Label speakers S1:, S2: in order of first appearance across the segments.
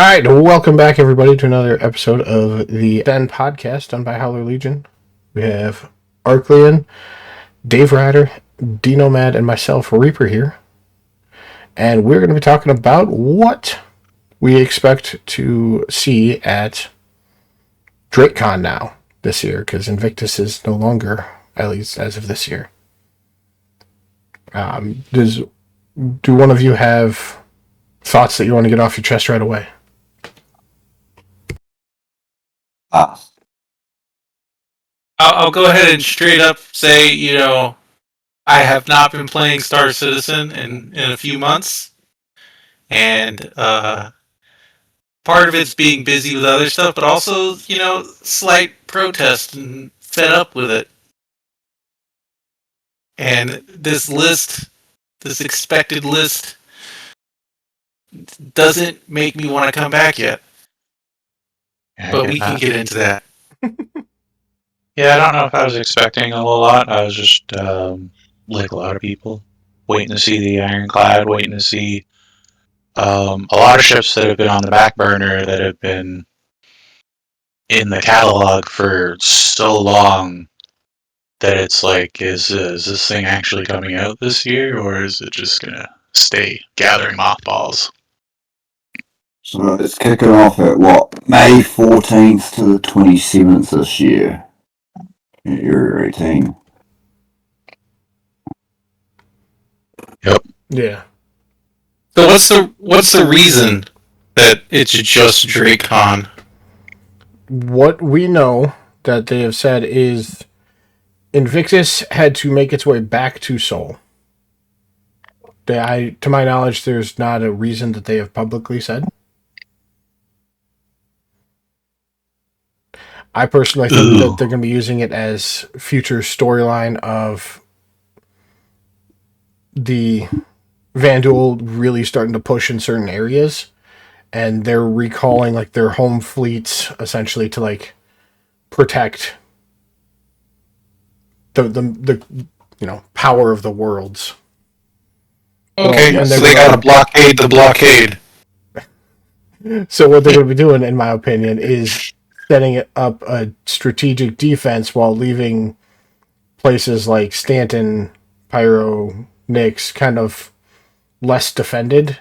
S1: All right, welcome back, everybody, to another episode of the Den podcast done by Howler Legion. We have Arclean, Dave Ryder, D-Nomad, and myself, Reaper, here. And we're going to be talking about what we expect to see at DefenseCon now this year, because Invictus is no longer, at least as of this year. Do one of you have thoughts that you want to get off your chest right away?
S2: I'll go ahead and straight up say, I have not been playing Star Citizen in a few months. And part of it's being busy with other stuff, but also, slight protest and fed up with it. And this expected list, doesn't make me want to come back yet. But we can get into that.
S3: Yeah, I don't know if I was expecting a whole lot. I was just, like a lot of people, waiting to see the Ironclad, waiting to see a lot of ships that have been on the back burner that have been in the catalog for so long that it's like, is this thing actually coming out this year, or is it just going to stay gathering mothballs?
S4: So it's kicking off at May 14th to the 27th this year. Area 18.
S3: Yep.
S1: Yeah.
S2: So what's the reason that it's just DefenseCon?
S1: What we know that they have said is Invictus had to make its way back to Seoul. To my knowledge, there's not a reason that they have publicly said. I personally think that they're going to be using it as future storyline of the Vanduul really starting to push in certain areas, and they're recalling like their home fleets essentially to like protect the power of the worlds.
S2: Okay, well, so they got to blockade the blockade.
S1: So what they're going to be doing, in my opinion, is setting up a strategic defense while leaving places like Stanton, Pyro, Nyx kind of less defended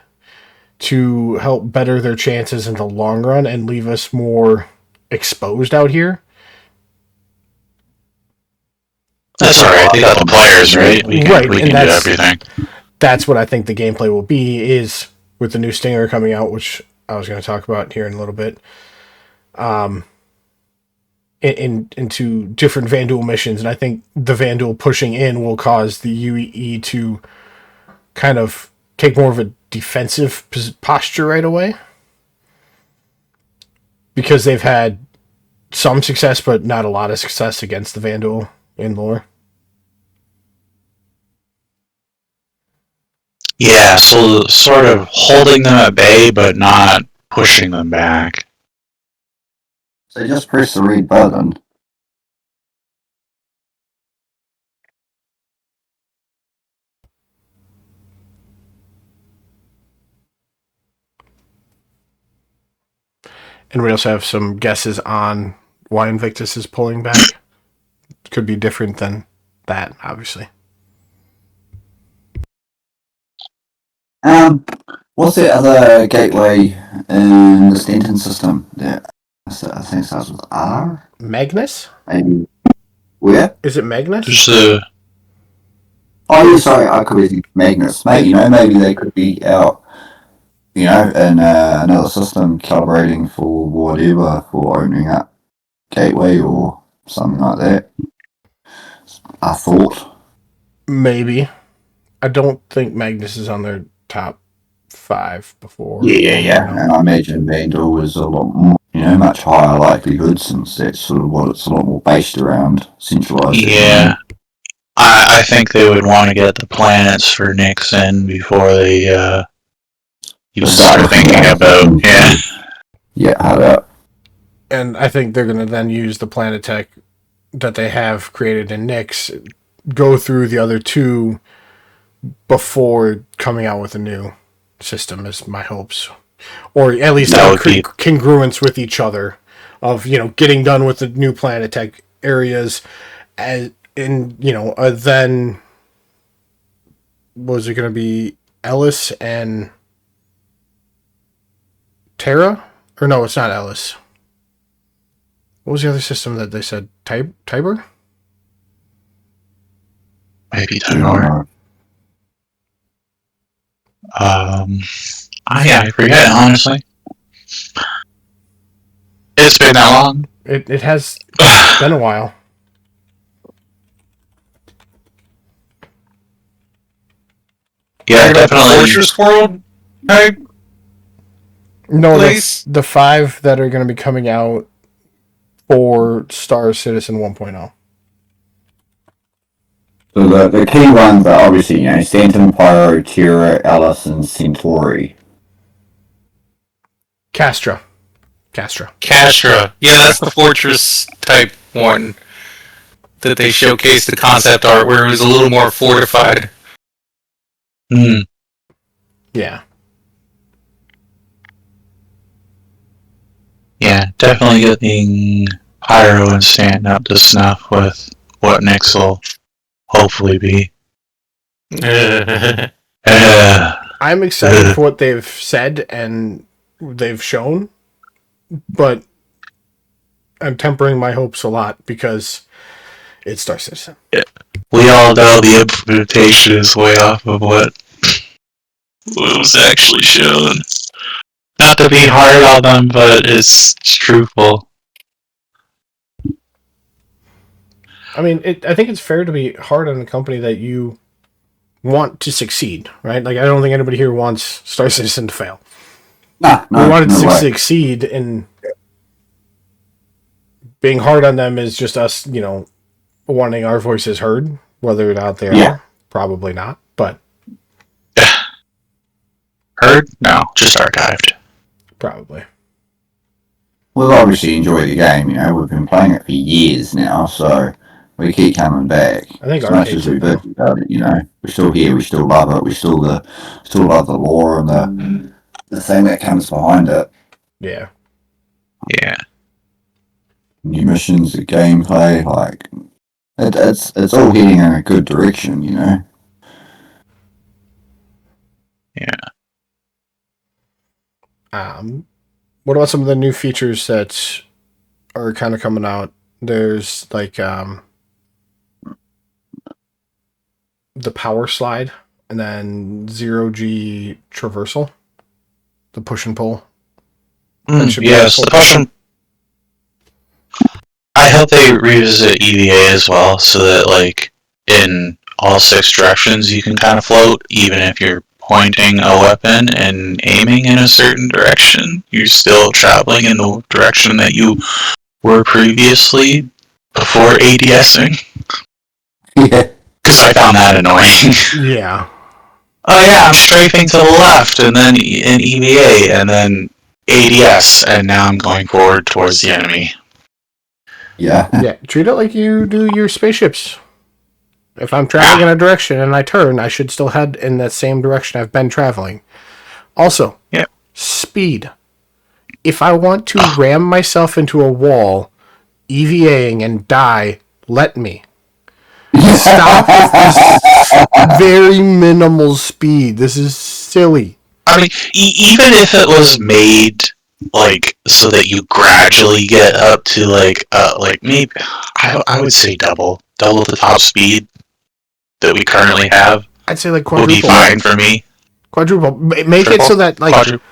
S1: to help better their chances in the long run and leave us more exposed out here.
S3: That's alright, they got the players, right? We can do everything.
S1: That's what I think the gameplay will be, is with the new Stinger coming out, which I was going to talk about here in a little bit. Into different Vanduul missions, and I think the Vanduul pushing in will cause the UEE to kind of take more of a defensive posture right away, because they've had some success, but not a lot of success against the Vanduul in lore.
S3: Yeah, so sort of holding them at bay, but not pushing them back.
S4: So just press the red button.
S1: And we also have some guesses on why Invictus is pulling back. Could be different than that, obviously.
S4: What's the other gateway in the Stanton system? Yeah, I think it starts with R.
S1: Magnus?
S4: Maybe. Where?
S1: Is it Magnus?
S4: Oh, yeah, sorry, I could be Magnus. Maybe they could be out, in another system calibrating for whatever, for opening up gateway or something like that. I thought.
S1: Maybe. I don't think Magnus is on their top 5 before.
S4: Yeah. And I imagine Vanduul was a lot more, much higher likelihood, since that's sort of what it's a lot more based around, centralized.
S3: Yeah. I think they would want to get the planets for Nyx in before they even start thinking about,
S4: how that.
S1: And I think they're going to then use the planet tech that they have created in Nyx, go through the other 2 before coming out with a new system, is my hopes. or at least
S3: That
S1: in
S3: would be-
S1: congruence with each other, of getting done with the new planet tech areas, as in then was it going to be Ellis and Terra, or no, it's not Ellis. What was the other system that they said? Tiber?
S3: Maybe Tiber. I forget, honestly. It's been that long.
S1: It has been a while.
S3: Yeah, definitely.
S2: Fortress World type.
S1: No,
S2: Place?
S1: the 5 that are going to be coming out for Star Citizen 1.0.
S4: So the key ones are obviously, Stanton, Pyro, Terra, Alice, and Centauri.
S1: Castra.
S2: Castra. Yeah, that's the Fortress type one that they showcased the concept art where it was a little more fortified.
S3: Hmm.
S1: Yeah.
S3: Yeah, definitely getting Pyro and Stanton up to snuff with what Nyx will hopefully be.
S1: I'm excited for what they've said and they've shown, but I'm tempering my hopes a lot because it's Star Citizen.
S3: We all know the implementation is way off of what was actually shown. Not to be hard on them, but it's truthful.
S1: I mean, I think it's fair to be hard on a company that you want to succeed, right? Like, I don't think anybody here wants Star Citizen to fail.
S4: No,
S1: We want it to
S4: way.
S1: succeed, and being hard on them is just us, wanting our voices heard, whether or not they are. Probably not, but
S3: Heard? No, just archived.
S1: probably.
S4: We've obviously enjoyed the game, we've been playing it for years now, so we keep coming back.
S1: I think
S4: as much as we bitch about it, we're still here, we still love it, we still love the lore and the thing that comes behind it.
S1: Yeah.
S3: Yeah.
S4: New missions, the gameplay, like it's all heading in a good direction,
S3: Yeah.
S1: What about some of the new features that are kind of coming out? There's like the power slide, and then 0G traversal, the push and pull.
S3: Yes, the push and... I hope they revisit EVA as well, so that like in all 6 directions you can kind of float, even if you're pointing a weapon and aiming in a certain direction, you're still traveling in the direction that you were previously before ADSing.
S4: Yeah.
S3: Because I found that annoying.
S1: Yeah.
S3: Oh yeah, I'm strafing to the left, and then in EVA, and then ADS, and now I'm going forward towards the enemy.
S4: Yeah.
S1: Yeah. Treat it like you do your spaceships. If I'm traveling in a direction and I turn, I should still head in that same direction I've been traveling. Also, speed. If I want to ram myself into a wall, EVAing and die, let me. Stop with this very minimal speed. This is silly.
S3: I mean, even if it was made like so that you gradually get up to like maybe I would say double the top speed that we currently have.
S1: I'd say like
S3: would be
S1: quadruple.
S3: fine for me.
S1: Quadruple. Make
S3: Triple?
S1: it so that like
S3: Quadruple.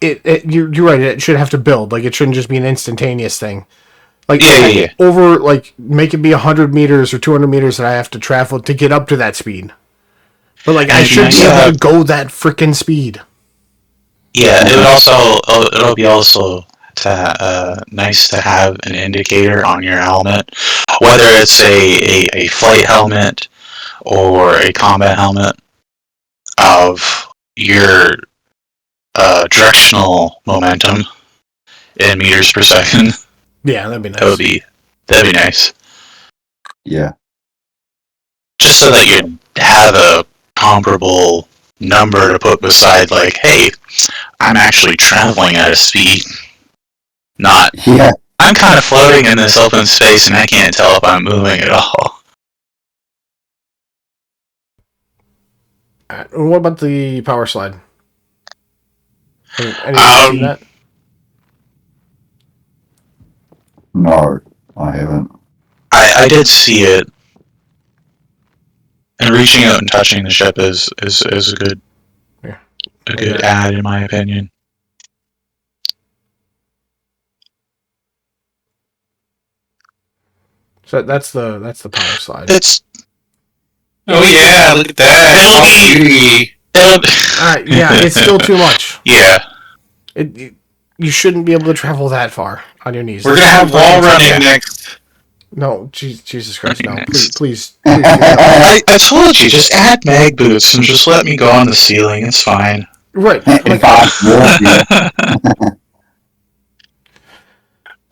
S1: you're right. It should have to build. Like, it shouldn't just be an instantaneous thing. Like,
S3: Yeah.
S1: over, like, make it be 100 meters or 200 meters that I have to travel to get up to that speed. But, like, I should be able to go that freaking speed.
S3: Yeah, it'll be also nice to have an indicator on your helmet, whether it's a flight helmet or a combat helmet, of your directional momentum in meters per second.
S1: Yeah, that'd be nice.
S3: That'd be nice.
S4: Yeah.
S3: Just so that you have a comparable number to put beside, like, hey, I'm actually traveling at a speed. Not.
S4: Yeah.
S3: I'm kind of floating in this open space, and I can't tell if I'm moving at all.
S1: What about the power slide? Have anyone seen that?
S4: No, I haven't.
S3: I did see it, and reaching out and touching the ship is a good add, in my opinion.
S1: So that's the power slide.
S3: It's
S2: Oh yeah, look at that.
S1: Yeah, it's still too much.
S3: Yeah.
S1: You shouldn't be able to travel that far on your knees.
S2: We're gonna have wall running next.
S1: No, Jesus Christ, no! Please.
S3: I told you, just add mag boots and just let me go on the ceiling. It's fine.
S1: Right. Like,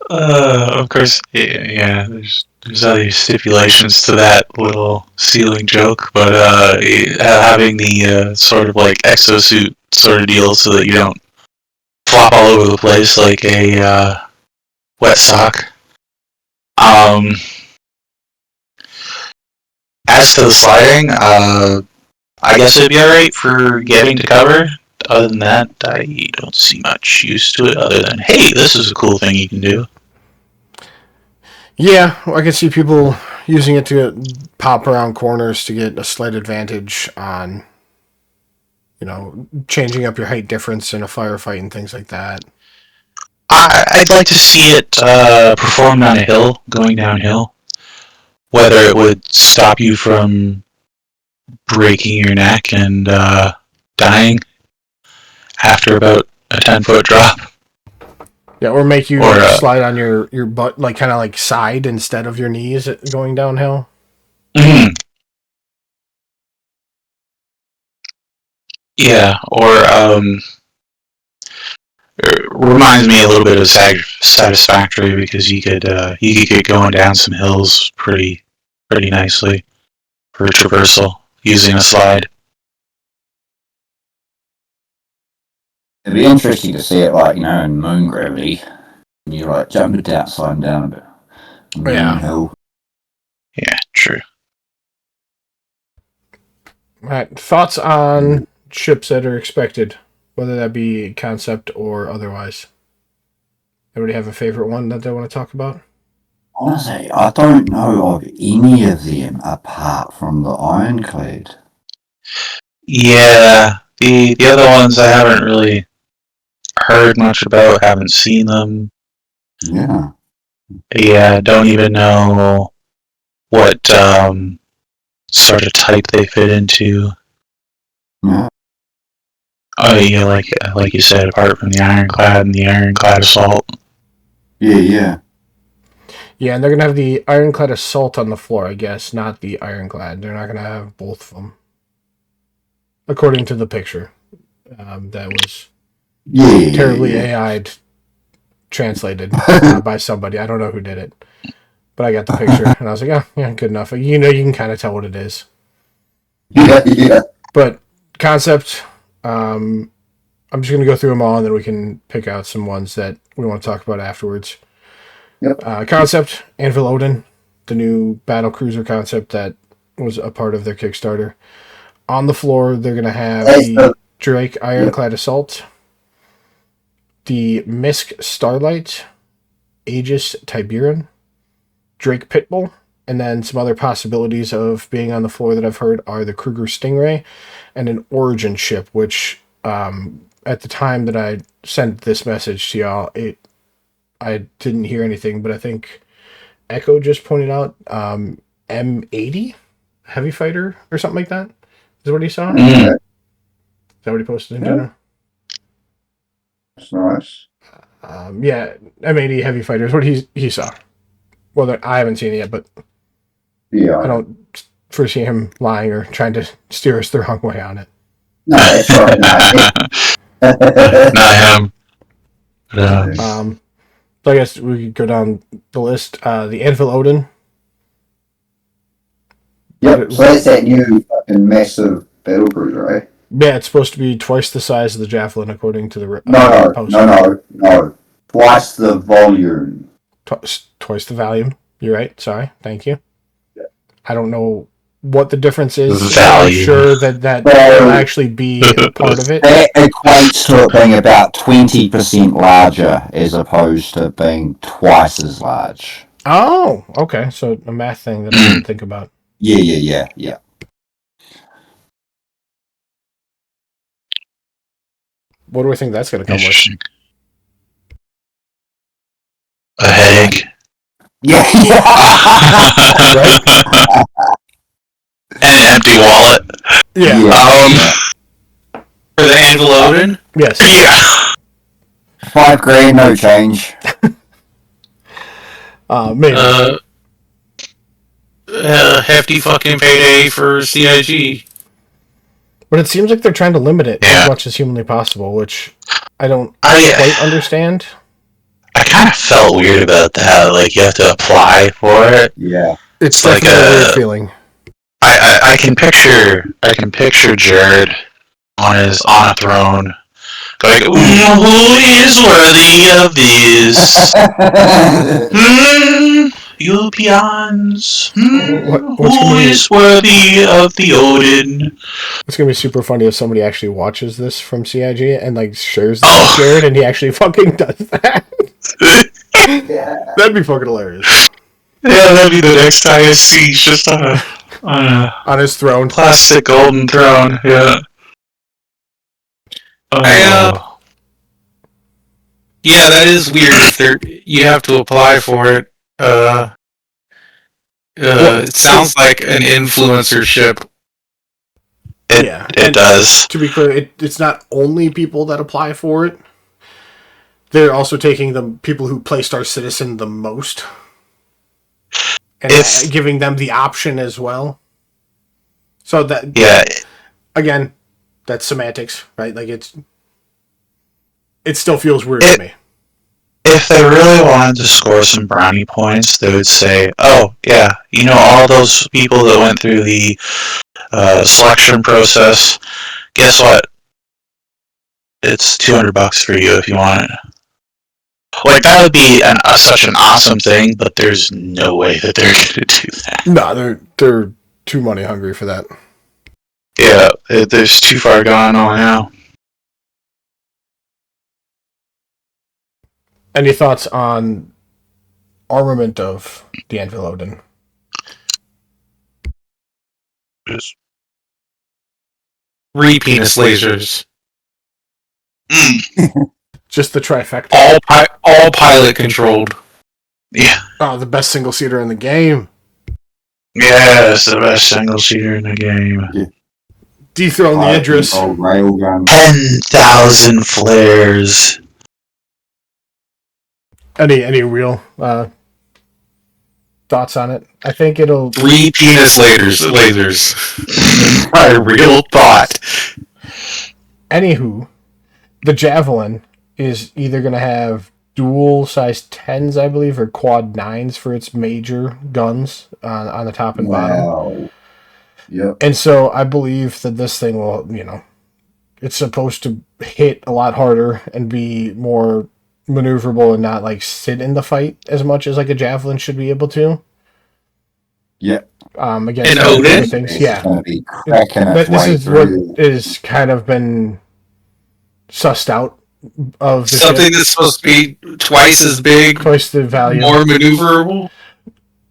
S3: of course, yeah. There's other stipulations to that little ceiling joke, but having the sort of like exosuit sort of deal so that you don't flop all over the place like a wet sock. As to the sliding, I guess it'd be alright for getting to cover. Other than that, I don't see much use to it other than, hey, this is a cool thing you can do.
S1: Yeah, I can see people using it to pop around corners to get a slight advantage on, changing up your height difference in a firefight and things like that.
S3: I'd like to see it performed on a hill, going downhill. Whether it would stop you from breaking your neck and dying after about a 10-foot drop.
S1: Yeah, or make you slide on your butt, like kind of like side instead of your knees going downhill.
S3: Yeah, or it reminds me a little bit of Satisfactory because you could get going down some hills pretty nicely for traversal using a slide.
S4: It'd be interesting to see it, like, in moon gravity. And you're like jumping down, sliding down a moon hill.
S3: Yeah, true.
S1: All right, thoughts on ships that are expected, whether that be concept or otherwise. Everybody have a favorite one that they want to talk about?
S4: Honestly, I don't know of any of them apart from the Ironclad.
S3: Yeah, the other ones I haven't really heard much about, haven't seen them.
S4: Yeah.
S3: Yeah, don't even know what sort of type they fit into.
S4: Yeah.
S3: Oh yeah, like you said, apart from the Ironclad and the Ironclad Assault.
S4: Yeah.
S1: Yeah, and they're going to have the Ironclad Assault on the floor, I guess, not the Ironclad. They're not going to have both of them. According to the picture. That was terribly AI'd translated by somebody. I don't know who did it. But I got the picture, and I was like, yeah, good enough. You can kind of tell what it is.
S4: Yeah.
S1: But concept, I'm just going to go through them all, and then we can pick out some ones that we want to talk about afterwards.
S4: Yep.
S1: Concept, Anvil Odin, the new battle cruiser concept that was a part of their Kickstarter. On the floor, they're going to have the Drake Ironclad Assault, the Misk Starlight, Aegis Tiberan, Drake Pitbull, and then some other possibilities of being on the floor that I've heard are the Kruger Stingray and an Origin ship, which at the time that I sent this message to y'all, I didn't hear anything, but I think Echo just pointed out M80 Heavy Fighter or something like that. Is what he saw?
S4: Yeah.
S1: Is that what he posted in general?
S4: That's nice.
S1: Yeah, M80 Heavy Fighter is what he saw. Well, I haven't seen it yet, but
S4: Yeah.
S1: I don't foresee him lying or trying to steer us the wrong way on it.
S4: No, that's right.
S3: Not him.
S1: So I guess we could go down the list. The Anvil Odin.
S4: Yep, so that's that new fucking massive battle cruiser, right?
S1: Yeah, it's supposed to be twice the size of the Javelin, according to the post.
S4: No. Twice the volume.
S1: Twice the volume. You're right. Sorry. Thank you. I don't know what the difference is. I'm sure that will actually be a part of it.
S4: That equates to it being about 20% larger as opposed to being twice as large.
S1: Oh, okay. So a math thing that I didn't think about.
S4: Yeah.
S1: What do we think that's going to come with?
S3: A headache.
S4: Yeah.
S1: Right?
S3: And an empty wallet.
S1: Yeah.
S2: For the Angeloden?
S1: Yes.
S3: Yeah.
S4: $5,000, no change.
S1: Maybe.
S2: Hefty fucking payday for CIG.
S1: But it seems like they're trying to limit it as much as humanly possible, which I don't quite understand.
S3: I kind of felt weird about that. Like, you have to apply for it.
S4: Yeah.
S1: It's definitely like a weird feeling.
S3: I can picture Jared on a throne going, who is worthy of this? You peons. Who is worthy of the Odin?
S1: It's gonna be super funny if somebody actually watches this from CIG and like shares this with Jared and he actually fucking does that. That'd be fucking hilarious.
S3: Yeah, that'd be the next ISC, just on
S1: his throne,
S3: plastic golden throne. Yeah.
S2: Yeah, that is weird. You have to apply for it. It sounds like an influencership.
S3: It does.
S1: To be clear, it's not only people that apply for it. They're also taking the people who play Star Citizen the most and giving them the option as well. So again, that's semantics, right? Like it still feels weird to me.
S3: If they really wanted to score some brownie points, they would say, "Oh yeah, all those people that went through the selection process. Guess what? It's $200 for you if you want it." Like, that would be such an awesome thing, but there's no way that they're going to do that.
S1: No, they're too money hungry for that.
S3: Yeah, there's too far gone on now.
S1: Any thoughts on armament of the Angeloden?
S2: Penis lasers.
S1: Just the trifecta.
S2: All pilot controlled.
S3: Yeah.
S1: Oh, the best single seater in the game.
S3: Yeah, it's the best single seater in the game.
S4: Yeah.
S1: Dethrone the Idris.
S3: 10,000 flares.
S1: Any real thoughts on it? I think it'll
S2: 3 penis lasers. My real thought.
S1: Anywho, the Javelin is either going to have dual size 10s, I believe, or quad 9s for its major guns on the top and bottom.
S4: Yep.
S1: And so I believe that this thing will, it's supposed to hit a lot harder and be more maneuverable and not like sit in the fight as much as like a Javelin should be able to.
S4: Yep.
S1: Against
S2: Odin?
S1: Things. Yeah.
S4: This
S1: is what is kind of been sussed out of the
S2: something that's supposed to be twice as big,
S1: twice the value,
S2: more maneuverable.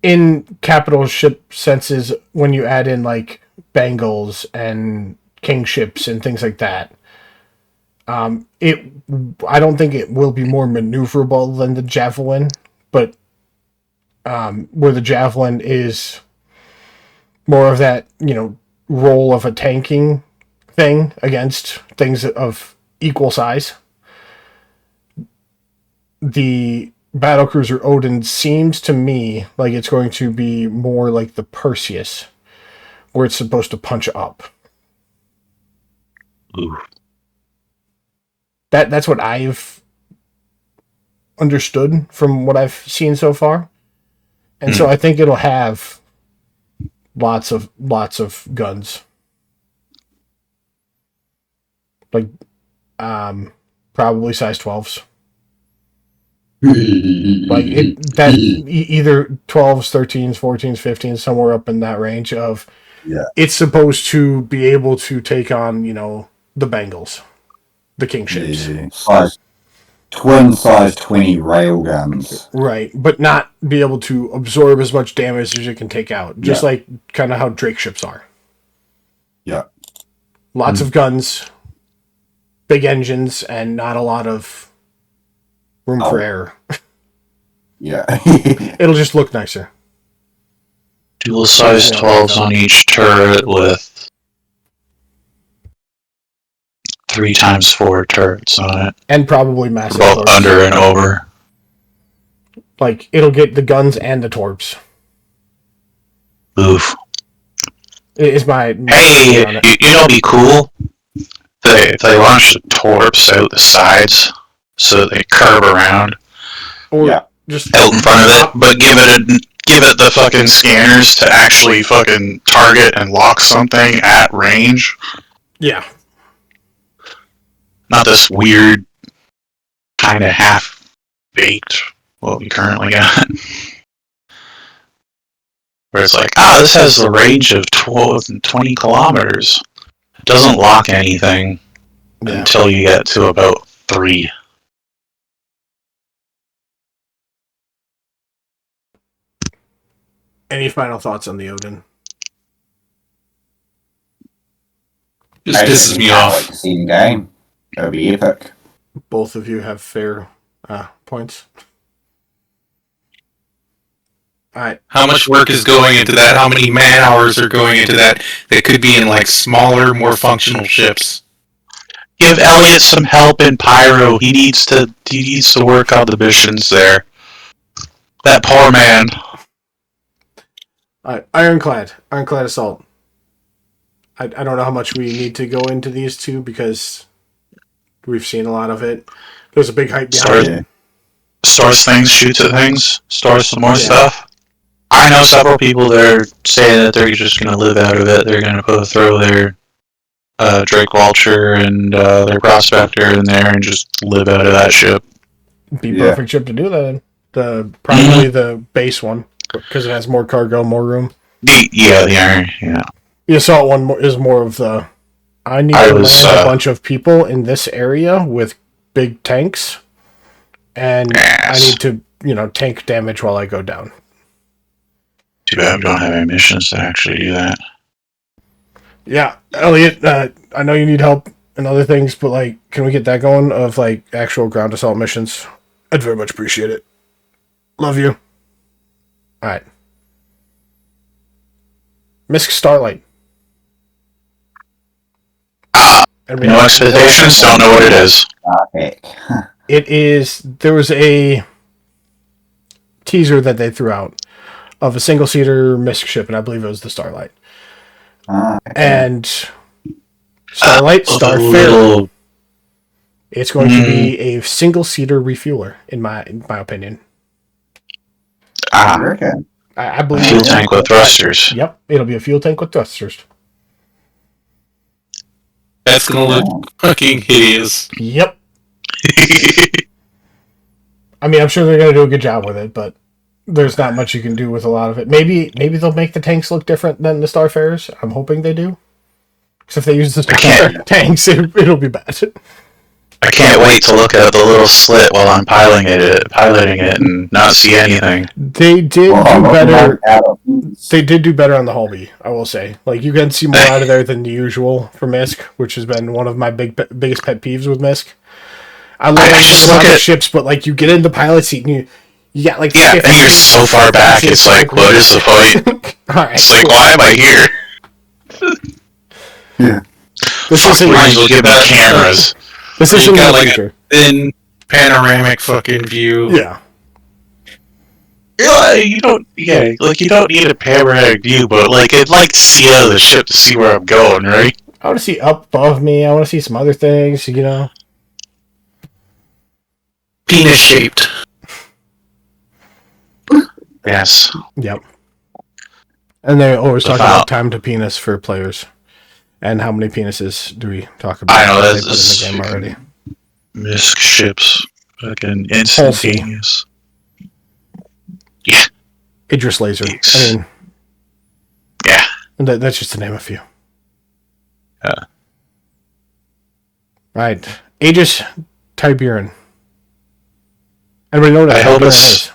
S1: In capital ship senses, when you add in like Bengals and Kingships and things like that, I don't think it will be more maneuverable than the Javelin, but where the Javelin is more of that, role of a tanking thing against things of equal size. The Battlecruiser Odin seems to me like it's going to be more like the Perseus, where it's supposed to punch up.
S3: Ooh.
S1: That's what I've understood from what I've seen so far. And so I think it'll have lots of guns. like probably size 12s. Like either 12s, 13s, 14s, 15s, somewhere up in that range of.
S4: Yeah.
S1: It's supposed to be able to take on, the Bengals, the King ships.
S4: Yeah. Twin size 20 railguns.
S1: Right, but not be able to absorb as much damage as it can take out. Just like kind of how Drake ships are.
S4: Yeah.
S1: Lots of guns, big engines, and not a lot of room for error.
S4: Yeah.
S1: It'll just look nicer.
S3: Dual size 12s on each turret with 3x4 turrets on it.
S1: And probably massive
S3: Both
S1: torps.
S3: under and over.
S1: Like, it'll get the guns and the torps.
S3: Oof.
S1: Is my
S3: Hey,
S1: on it.
S3: you know, it'd be cool if they launch the torps out the sides so they curve around
S1: Or just
S3: out in front of it, but give it the fucking scanners to actually fucking target and lock something at range.
S1: Yeah.
S3: Not this weird kind of half-baked what we currently got. Where it's like, this has the range of 20 kilometers. It doesn't lock anything until you get to about 3.
S1: Any final thoughts on the Odin?
S2: Just pisses me off.
S4: Like to see the game. That'd be epic.
S1: Both of you have fair points. Alright.
S2: How much work is going into that? How many man hours are going into that? That could be in like smaller, more functional ships.
S3: Give Elliot some help in Pyro. He needs to work on the missions there. That poor man.
S1: Alright, Ironclad Assault. I don't know how much we need to go into these two because we've seen a lot of it. There's a big hype behind it.
S3: Stores things, shoots at things, stores some more stuff. I know several people that are saying that they're just going to live out of it. They're going to throw their Drake Vulture and their Prospector in there and just live out of that ship.
S1: Be perfect ship to do that in. Probably the base one because it has more cargo, more room.
S3: The Iron,
S1: The Assault one is more of the. I need to land a bunch of people in this area with big tanks, and I need to, tank damage while I go down.
S3: Too bad we don't have any missions to actually do that.
S1: Yeah, Elliot, I know you need help and other things, but, can we get that going of, actual ground assault missions? I'd very much appreciate it. Love you. Alright. Misk Starlight.
S3: No expectations, don't know what it is.
S1: It is. There was a teaser that they threw out of a single-seater Misk ship, and I believe it was the Starlight. And Starlight, Starfarer. It's going to be a single-seater refueler, in my opinion.
S4: I reckon.
S1: I believe
S3: fuel tank with thrusters.
S1: Yep, it'll be a fuel tank with thrusters.
S2: That's gonna look fucking hideous.
S1: Yep. I mean, I'm sure they're gonna do a good job with it, but there's not much you can do with a lot of it. Maybe they'll make the tanks look different than the Starfarers. I'm hoping they do. Because if they use the Starfarer tanks, it'll be bad.
S3: I can't wait to look at the little slit while I'm piloting it, and not see anything.
S1: They did do better. They did do better on the Holby, I will say. You can see more out of there than the usual for Misk, which has been one of my biggest pet peeves with Misk. I love a lot of ships, but you get in the pilot seat and you got 50
S3: and you're so far back. It's what is the point?
S1: All right,
S3: it's why am I here?
S4: Yeah.
S1: This isn't
S3: will give me cameras.
S1: This isn't
S2: got
S1: a
S2: thin panoramic fucking view.
S1: Yeah.
S3: Yeah, you don't need a panoramic view, but I'd like to see out of the ship to see where I'm going, right?
S1: I want to see up above me. I want to see some other things,
S2: Penis shaped.
S3: Yes.
S1: Yep. And they always talk about time to penis for players. And how many penises do we talk about?
S3: I know
S1: They
S3: that's
S1: put in the game already.
S3: Misc ships, fucking instantaneous.
S1: Idris Laser.
S3: Yes.
S1: I mean,
S3: Yeah.
S1: that's just to name a few.
S3: Yeah.
S1: Right. Aegis Tiberan. Anybody know what
S3: I
S1: a
S3: hope
S1: Tiberan
S3: it's-
S1: is?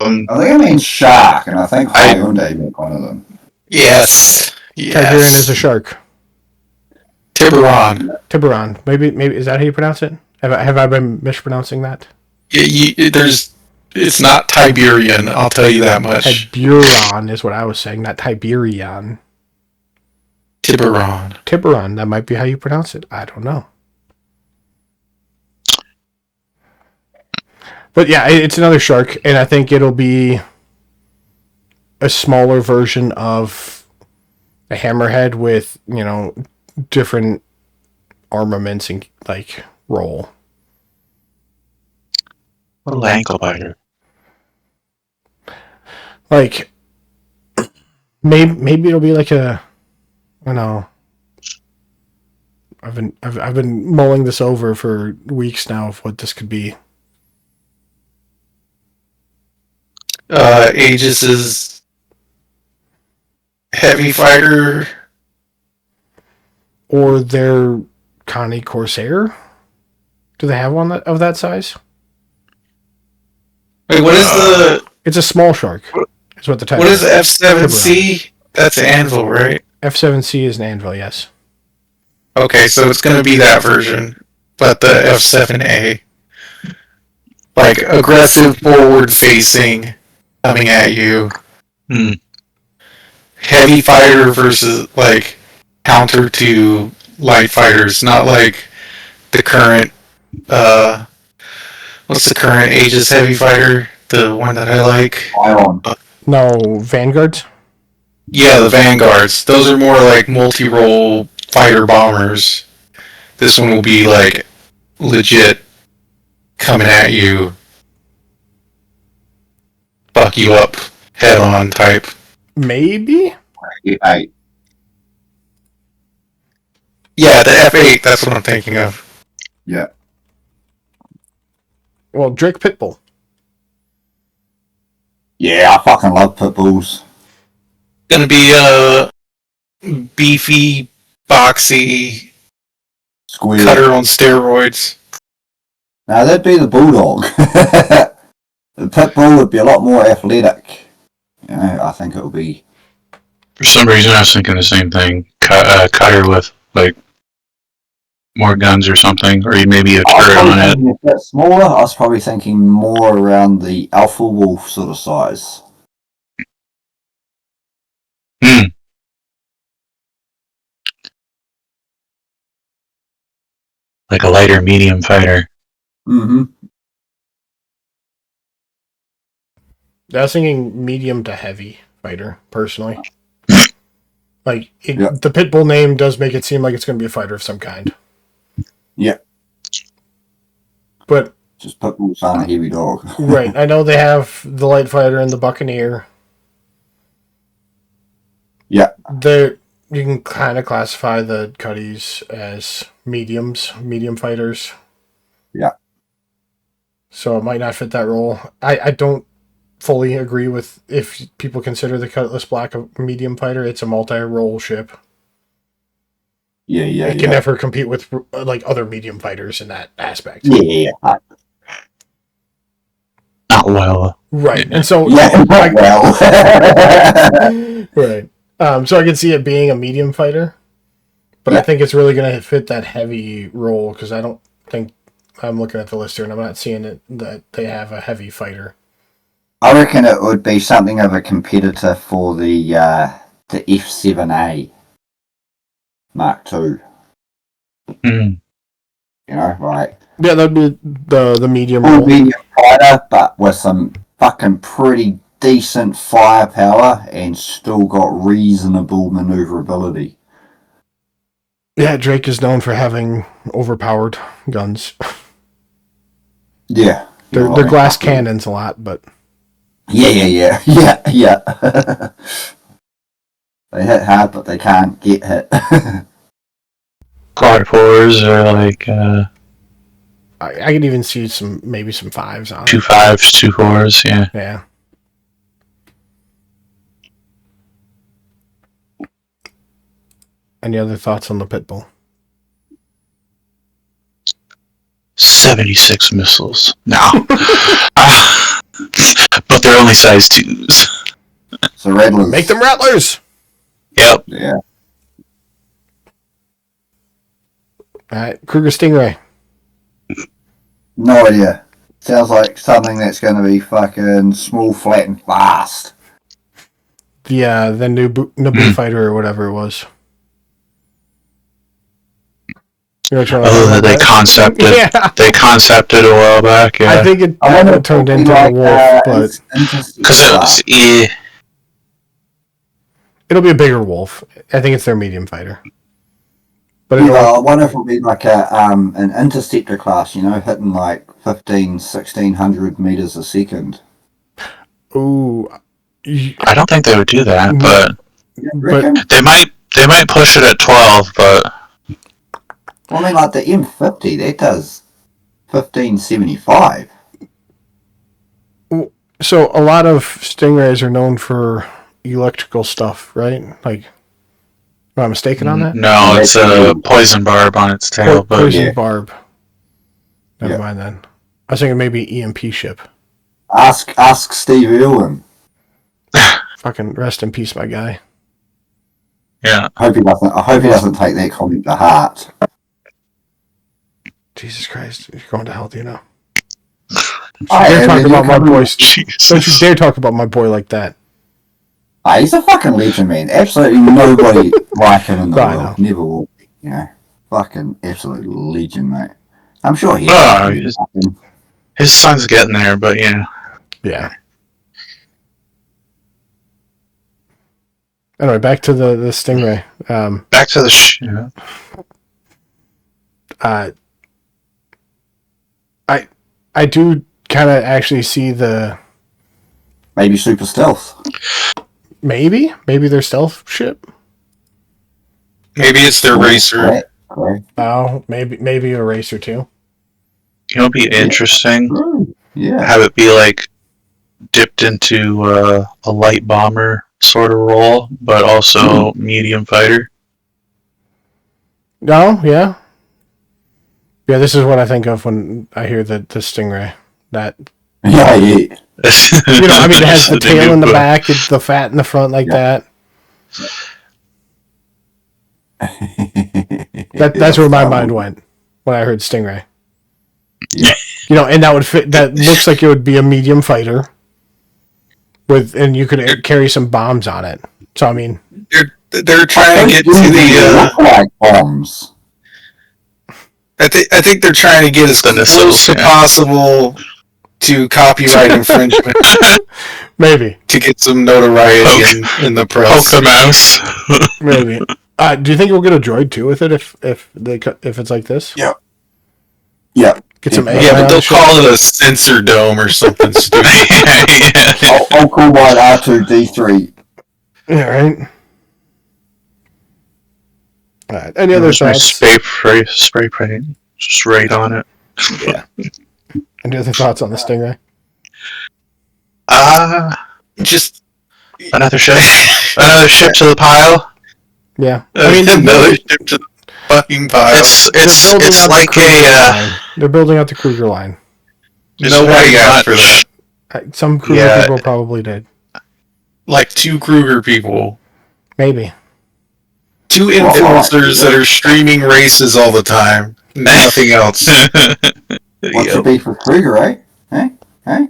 S4: I think it means shark, and I think
S3: I-
S4: Hyundai made one of them.
S2: Yes.
S1: Tiberan is a shark.
S2: Tiburon.
S1: Tiburon. Maybe is that how you pronounce it? Have I been mispronouncing that?
S2: It's not Tiberian, I'll tell you that much.
S1: Tiburon is what I was saying, not Tiberian.
S2: Tiburon.
S1: Tiburon. That might be how you pronounce it. I don't know. But yeah, it's another shark, and I think it'll be a smaller version of a hammerhead with, different armaments and like roll.
S3: Little ankle biter.
S1: Like maybe it'll be like I don't know. I've been mulling this over for weeks now of what this could be.
S2: Aegis's heavy fighter.
S1: Or their Connie Corsair? Do they have one of that size?
S2: Wait, what is the
S1: It's a small shark. Is what the type
S2: what is
S1: is.
S2: the F7C? That's Anvil, right?
S1: F7C is an anvil, yes.
S2: Okay, so it's gonna be that version, but the F7A, like aggressive, forward-facing, coming at you.
S3: Hmm.
S2: Heavy fighter versus like counter to light fighters, not like the current. What's the current Aegis heavy fighter? The one that I like.
S4: Ion.
S1: No, Vanguards?
S2: Yeah, the Vanguards. Those are more like multi-role fighter bombers. This one will be like legit coming at you, fuck you up head on type.
S1: Maybe?
S4: F8.
S2: Yeah, the F8. That's what I'm thinking of.
S4: Yeah.
S1: Well, Drake Pitbull.
S4: Yeah, I fucking love pit bulls.
S2: Gonna be a beefy, boxy
S4: Square.
S2: cutter on steroids.
S4: Now that'd be the bulldog. The pit bull would be a lot more athletic. I think it would be.
S3: For some reason, I was thinking the same thing. Cutter with like more guns or something, or maybe a turret on it.
S4: A bit smaller. I was probably thinking more around the alpha wolf sort of size.
S3: Hmm. Like a lighter medium fighter.
S4: Mm-hmm.
S1: I was thinking medium to heavy fighter, personally. Like,
S4: Yeah.
S1: the Pitbull name does make it seem like it's going to be a fighter of some kind.
S4: Yeah.
S1: But,
S4: Just pit bulls aren't a heavy dog.
S1: right, I know they have the light fighter and the Buccaneer.
S4: Yeah.
S1: You can kind of classify the Cuddies as medium fighters.
S4: Yeah.
S1: So it might not fit that role. I don't fully agree with if people consider the Cutlass Black a medium fighter. It's a multi-role ship.
S4: Yeah.
S1: It can never compete with like other medium fighters in that aspect.
S4: Yeah.
S3: Not well.
S1: Right, and so
S4: Yeah. Well.
S1: right. So I can see it being a medium fighter, but I
S4: Yeah.
S1: think it's really going to fit that heavy role because I don't think I'm looking at the list here and I'm not seeing it that they have a heavy fighter.
S4: I reckon it would be something of a competitor for the F7A Mark II.
S3: Hmm.
S4: Like
S1: Yeah, that'd be the medium
S4: full
S1: role.
S4: medium fighter, but with some fucking pretty decent firepower and still got reasonable maneuverability.
S1: Yeah, Drake is known for having overpowered guns.
S4: Yeah.
S1: They're glass cannons a lot, but
S4: Yeah. They hit hard, but they can't get hit.
S3: Quad 4s are like
S1: I could even see maybe some 5s on
S3: 2
S1: it.
S3: 5s, 2 4s, yeah.
S1: Yeah. Any other thoughts on the Pitbull?
S3: 76 missiles. No. But they're only size 2s.
S4: So Rattlers.
S1: Make them Rattlers!
S3: Yep.
S4: Yeah.
S1: Alright, Kruger Stingray.
S4: No idea. Sounds like something that's going to be fucking small, flat, and fast.
S1: The new Naboo fighter or whatever it was. You know which one
S3: Oh, they concepted.
S1: Yeah.
S3: They concepted a while back. Yeah.
S1: I think it turned into a wolf, but
S3: because it was
S1: it'll be a bigger wolf. I think it's their medium fighter. But
S4: yeah, I wonder if it'll be like an interceptor class, hitting like 1,600 meters a second.
S1: Ooh,
S3: I don't think they would do that, but
S4: But
S3: they might push it at 12. But
S4: well, I mean, like the M50, that does 1,575.
S1: so a lot of Stingrays are known for electrical stuff, right? Like, am I mistaken on that?
S3: no, it's a poison barb on its tail. But
S1: Poison barb. Never
S4: Yeah.
S1: mind then. I was thinking maybe EMP ship.
S4: Ask Steve Irwin.
S1: Fucking rest in peace, my guy.
S3: yeah,
S4: I hope he doesn't take that comment to heart.
S1: Jesus Christ, you're going to hell, do you know?
S4: I
S1: Dare
S4: am,
S1: talk
S4: and
S1: about
S4: you
S1: my
S4: come
S1: boy.
S4: in-
S1: Don't you dare talk about my boy like that.
S4: He's a fucking legend, man. Absolutely nobody like him in the
S1: I
S4: world. Never will be, Fucking absolute legend, mate. I'm sure he
S3: his son's getting there, but yeah.
S1: Yeah. Anyway, back to the Stingray.
S3: Back to the
S1: I do kind of actually see the
S4: maybe super stealth.
S1: maybe their stealth ship.
S2: Maybe it's their racer.
S4: Right.
S1: Oh, maybe a racer too.
S3: be interesting.
S4: Yeah.
S3: Have it be like dipped into a light bomber sort of role, but also medium fighter.
S1: No, yeah. This is what I think of when I hear the Stingray. That
S4: Yeah.
S1: it has the tail in the back, it's the fat in the front like that. That's where my mind went when I heard Stingray.
S4: Yeah.
S1: And that would fit. That looks like it would be a medium fighter, and you could carry some bombs on it. So I mean,
S2: They're trying to get to the.
S4: like bombs.
S2: I think they're trying to get as close as possible to copyright infringement
S1: maybe
S2: to get some notoriety in the press.
S3: Poke a mouse.
S1: maybe. Do you think we'll get a droid too with it if it's like this?
S4: Yeah. Yeah.
S1: Get some AI
S2: Yeah, but
S1: on
S2: they'll
S1: the ship?
S2: call it a sensor dome or something stupid.
S4: I'll call mine R2D3.
S1: Yeah, right. All right. Any other thoughts?
S3: Spray paint, just right on it.
S1: Yeah. Any other thoughts on the Stingray?
S2: Just
S3: Another ship to the pile.
S1: Yeah.
S2: another ship to the fucking pile.
S3: It's like
S1: they're building out the Kruger line.
S2: Nobody asked for that.
S1: Some Kruger people probably did.
S2: Like 2 Kruger people.
S1: Maybe.
S2: 2 influencers that are streaming races all the time. Nothing else.
S4: What's your beef with Kruger, eh? Hey?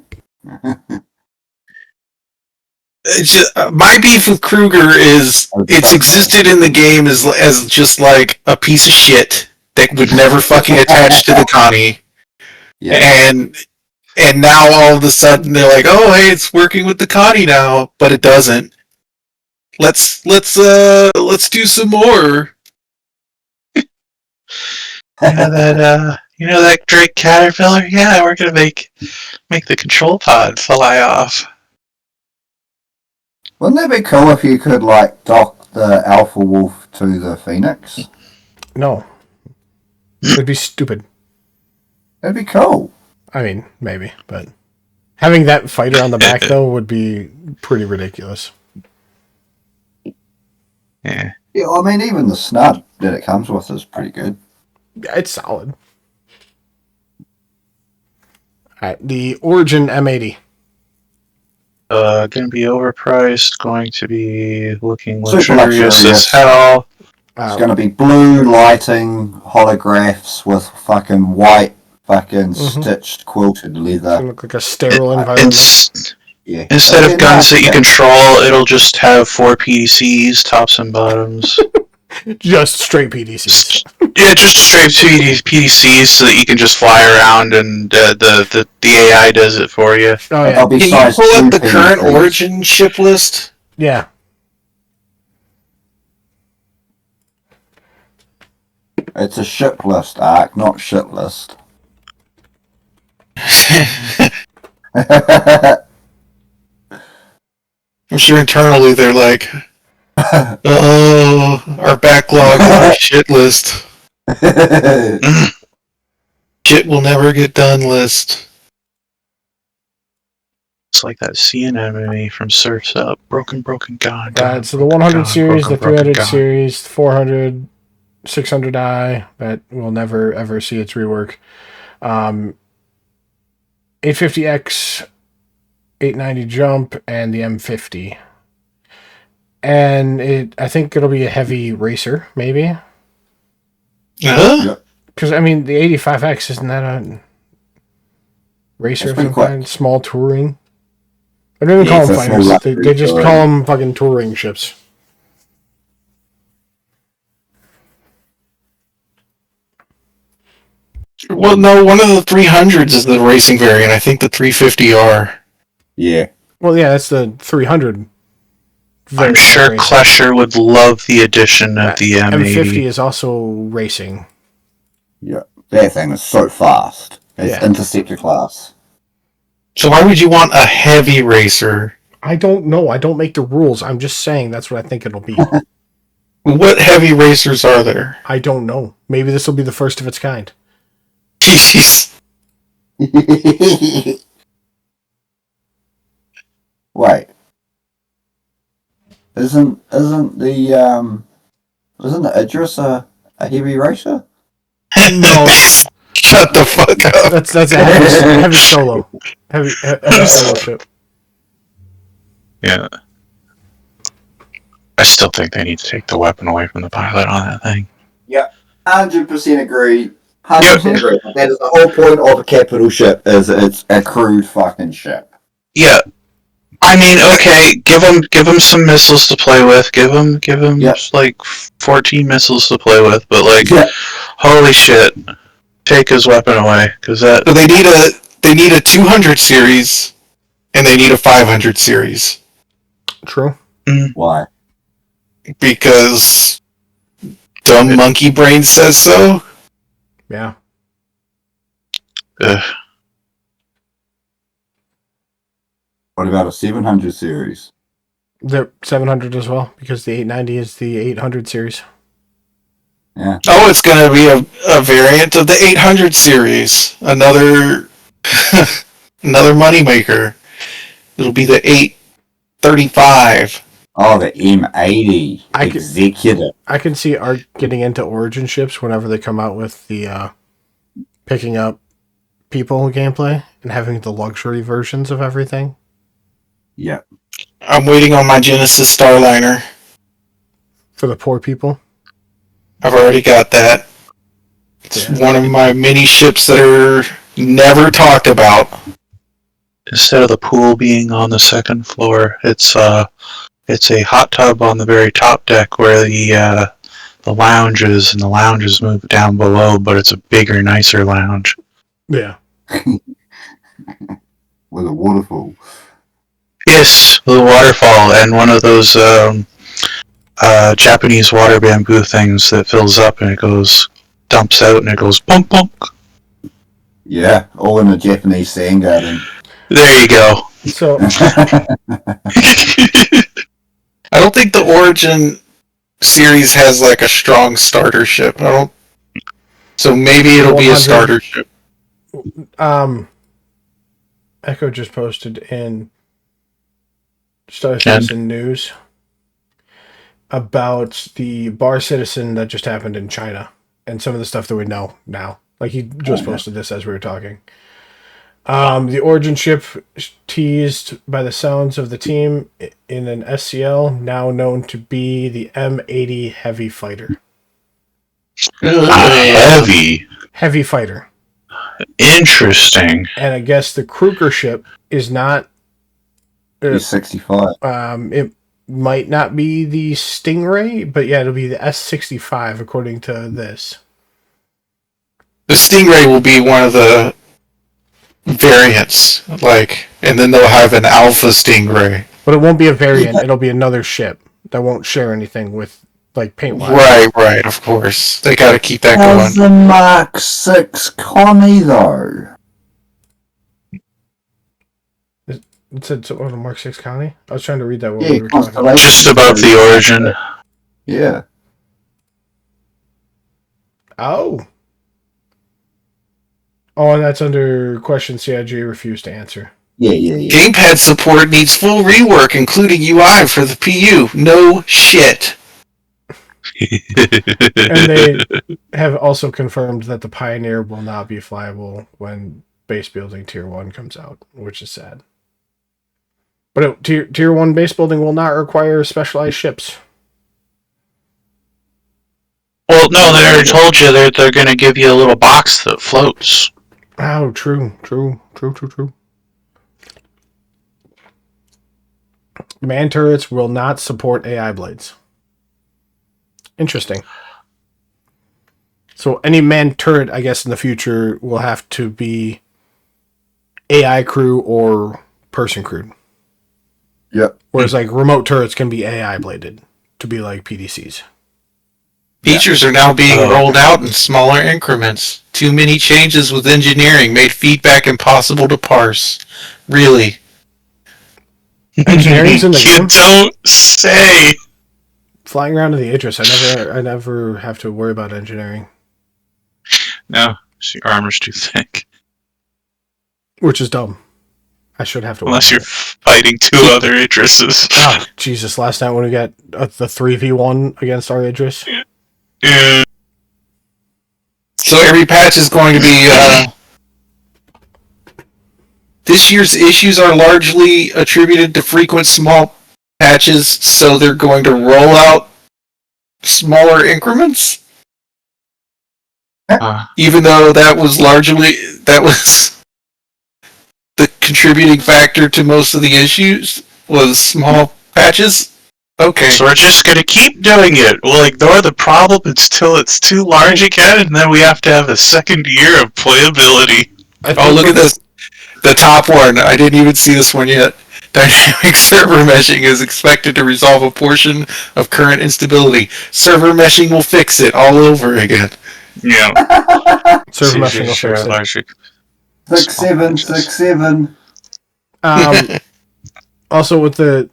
S2: My beef with Kruger is it's existed in the game as just like a piece of shit that would never fucking attach to the Connie.
S4: Yeah.
S2: And now all of a sudden they're like, oh hey, it's working with the Connie now, but it doesn't. Let's do some more.
S3: that Drake caterpillar? Yeah, we're gonna make the control pod fly off.
S4: Wouldn't that be cool if you could like dock the Alpha Wolf to the Phoenix?
S1: No. It'd be stupid.
S4: That'd be cool.
S1: I mean, maybe, but having that fighter on the back, though, would be pretty ridiculous.
S3: Yeah.
S4: Yeah, I mean, even the snub that it comes with is pretty good.
S1: Yeah, it's solid. Alright, the Origin M80.
S3: Going to be overpriced. Going to be looking
S4: Super
S3: luxurious as
S4: luxurious.
S3: hell.
S4: It's going to be blue lighting, holographs with fucking white, fucking stitched quilted
S1: It's
S4: leather.
S1: gonna look like a sterile environment.
S4: Yeah.
S3: Instead
S4: Okay,
S3: of guns
S4: nice,
S3: that you
S4: yeah.
S3: control, it'll just have 4 PDCs, tops and bottoms.
S1: Just straight PDCs.
S3: Yeah, just straight PDCs so that you can just fly around and the AI does it for you.
S1: Oh, yeah.
S4: I'll be
S2: Can you
S4: size
S2: pull up
S4: 2
S2: the current
S4: PDCs.
S2: Origin ship list?
S1: Yeah.
S4: It's a ship list, Ark, not shit list.
S2: I'm sure internally they're like, oh, our backlog on our shit list. Shit will never get done list.
S3: It's like that CNN movie from Surf's Up. Broken, gone.
S1: So the 100 series, the 300 series, 400, 600i, that will never ever see its rework. 850X, 890 jump, and the M50. And I think it'll be a heavy racer, maybe.
S2: Huh?
S1: Because, I mean, the 85X, isn't that a racer
S4: It's
S1: of
S4: pretty
S1: some
S4: quick.
S1: kind? Small touring? I don't even
S4: Yeah,
S1: call them
S4: it's a
S1: fighters.
S4: small
S1: They just
S4: touring.
S1: call them fucking touring ships.
S2: Well, no, one of the 300s is the racing variant. I think the 350R.
S4: Yeah.
S1: Well, yeah, that's the 300.
S3: I'm sure
S1: racing.
S3: Klesher would love the addition of the
S1: M50
S3: M80.
S1: is also racing.
S4: Yeah. That thing is so fast. It's
S1: Yeah.
S4: interceptor class.
S2: So why would you want a heavy racer?
S1: I don't know. I don't make the rules. I'm just saying that's what I think it'll be.
S2: What heavy racers are there?
S1: I don't know. Maybe this will be the first of its kind.
S2: Jeez.
S4: Wait. Isn't the Idris a heavy racer?
S1: No,
S2: Shut the fuck up.
S1: that's a heavy solo. Heavy solo ship.
S3: Yeah. I still think they need to take the weapon away from the pilot on that thing.
S4: 100% agree. 100% agree. That is the whole point of a capital ship. Is it's a crude fucking ship.
S3: Yeah. I mean, okay, give him some missiles to play with. Give him
S4: Yep.
S3: like 14 missiles to play with. But like,
S4: Yeah.
S3: holy shit, take his weapon away, because that.
S2: So they need a 200 series, and they need a 500 series
S1: True.
S4: Why?
S2: because dumb monkey brain says so.
S1: Yeah.
S3: Ugh.
S4: What about a 700 series?
S1: The 700 as well, because the 890 is the 800 series.
S4: Yeah.
S2: Oh, it's going to be a variant of the 800 series. Another moneymaker. It'll be the 835.
S4: Oh, the M80
S1: I could-
S4: executive.
S1: I can see Art getting into Origin ships whenever they come out with the picking up people gameplay and having the luxury versions of everything.
S4: Yeah.
S2: I'm waiting on my Genesis Starliner.
S1: For the poor people.
S2: I've already got that. It's one of my mini ships that are never talked about.
S3: Instead of the pool being on the second floor, it's a hot tub on the very top deck where the lounge is, and the lounge is moved down below, but it's a bigger, nicer lounge.
S1: Yeah.
S4: With a waterfall.
S3: Yes, with a waterfall and one of those Japanese water bamboo things that fills up and it dumps out and it goes bonk bonk.
S4: Yeah, all in a Japanese sand garden.
S3: There you go.
S1: So
S2: I don't think the Origin series has like a strong starter ship. I don't. So maybe it'll be a
S1: 100.
S2: starter ship.
S1: Echo just posted in Star Citizen News about the bar citizen that just happened in China and some of the stuff that we know now. Like he just posted this as we were talking. The origin ship teased by the sounds of the team in an SCL, now known to be the M80 Heavy Fighter. Heavy Fighter.
S3: Interesting.
S1: And I guess the Kruger ship is not...
S4: S65.
S1: It might not be the Stingray, but yeah, it'll be the S65 according to this.
S2: The Stingray will be one of the variants, like, and then they'll have an Alpha Stingray.
S1: But it won't be a variant. It'll be another ship that won't share anything with, like, paint-wise.
S2: Right, of course. They gotta keep that
S4: How's
S2: going.
S4: the Mark 6 Connie, though?
S1: It said the Mark 6 Connie? I was trying to read that while
S4: Yeah,
S1: we were talking.
S4: Constellation.
S3: Just above the origin.
S4: Yeah.
S1: Oh, and that's under question CIG refused to answer.
S4: Yeah.
S2: Gamepad support needs full rework, including UI for the PU. No shit.
S1: And they have also confirmed that the Pioneer will not be flyable when base building Tier 1 comes out, which is sad. But Tier 1 base building will not require specialized ships.
S3: Well, no, they already told you they're going to give you a little box that floats.
S1: Oh, true. Man turrets will not support AI blades. Interesting. So any man turret, I guess, in the future will have to be AI crew or person crewed.
S4: Yep.
S1: Whereas like remote turrets can be AI bladed to be like PDCs.
S2: Features are now being rolled out in smaller increments. Too many changes with engineering made feedback impossible to parse. Really?
S1: Engineering's in the
S3: You
S1: game.
S3: don't say.
S1: Flying around to the Idris, I never have to worry about engineering.
S3: No, your armor's too thick.
S1: Which is dumb. I should have to worry
S3: Unless you're
S1: about
S3: fighting two other Idrises.
S1: Oh, Jesus. Last night when we got the 3v1 against our Idris.
S3: Yeah.
S2: So every patch is going to be... This year's issues are largely attributed to frequent small patches, so they're going to roll out smaller increments? Even though that was the contributing factor to most of the issues was small patches. Okay.
S3: So we're just gonna keep doing it. We'll ignore the problem until it's too large again, and then we have to have a second year of playability.
S2: Oh, look at this. The top one. I didn't even see this one yet. Dynamic server meshing is expected to resolve a portion of current instability. Server meshing will fix it all over again.
S3: Yeah.
S1: Server meshing will fix it.
S4: 6767.
S1: Also, with the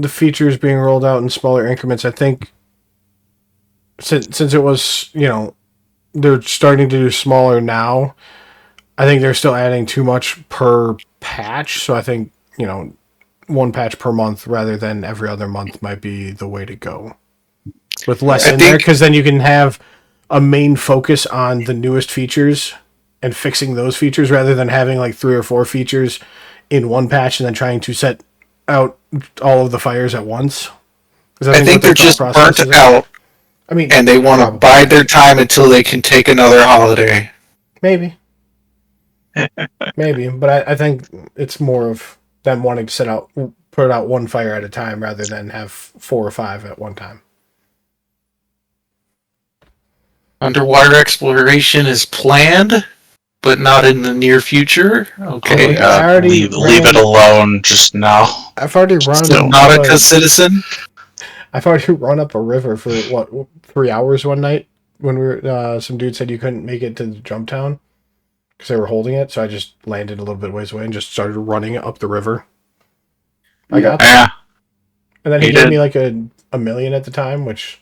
S1: features being rolled out in smaller increments, I think since it was, they're starting to do smaller now, I think they're still adding too much per patch. So I think, one patch per month rather than every other month might be the way to go. With less in there, because then you can have a main focus on the newest features and fixing those features rather than having like 3 or 4 features in one patch and then trying to set out all of the fires at once.
S2: I think they're just burnt out. And they want to bide their time until they can take another holiday.
S1: Maybe. But I think it's more of them wanting to put out one fire at a time rather than have 4 or 5 at one time.
S2: Underwater exploration is planned, but not in the near future. Okay.
S3: Leave it alone just now.
S1: I've already run
S2: Nautica citizen.
S1: I've already run up a river for 3 hours one night when we were. Some dude said you couldn't make it to the jump town because they were holding it, so I just landed a little bit ways away and just started running up the river. I got there.
S3: Yeah.
S1: And then he gave me like a million at the time, which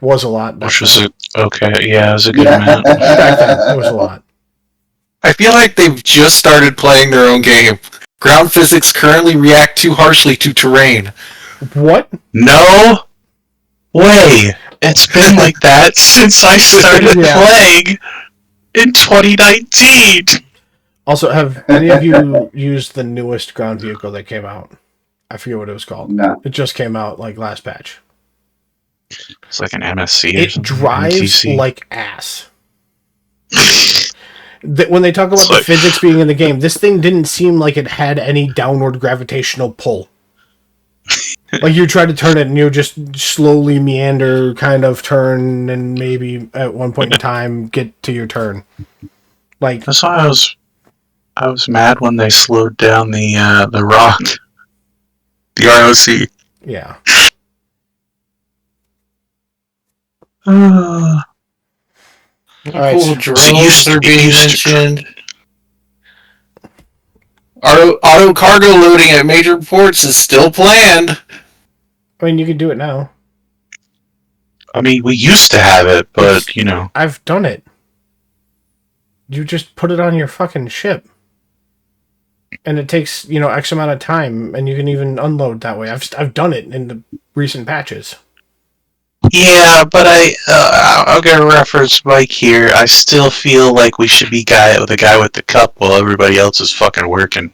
S1: Was a lot.
S3: Which was it was a good amount.
S1: Back then, it was a lot.
S5: I feel like they've just started playing their own game. Ground physics currently react too harshly to terrain.
S1: What?
S3: No way! It's been like that since I started playing in 2019!
S1: Also, have any of you used the newest ground vehicle that came out? I forget what it was called.
S4: No.
S1: It just came out like last patch.
S3: It's like an MSC or
S1: It
S3: something.
S1: drives
S3: MTC.
S1: like ass. When they talk about the
S3: like-
S1: physics being in the game, this thing didn't seem like it had any downward gravitational pull. Like you try to turn it and you just slowly meander, kind of turn, and maybe at one point in time get to your turn. Like
S3: That's why I was mad when they slowed down the rock. The ROC.
S1: yeah.
S3: Uh,
S1: All right.
S5: Cool drones are being
S3: used to-
S5: mentioned. Auto cargo loading at major ports is still planned.
S1: I mean, you can do it now.
S3: I mean, we used to have it, but, you know.
S1: I've done it. You just put it on your fucking ship. And it takes, X amount of time, and you can even unload that way. I've done it in the recent patches.
S3: Yeah, but I'll get a reference mic here. I still feel like we should be the guy with the cup while everybody else is fucking working.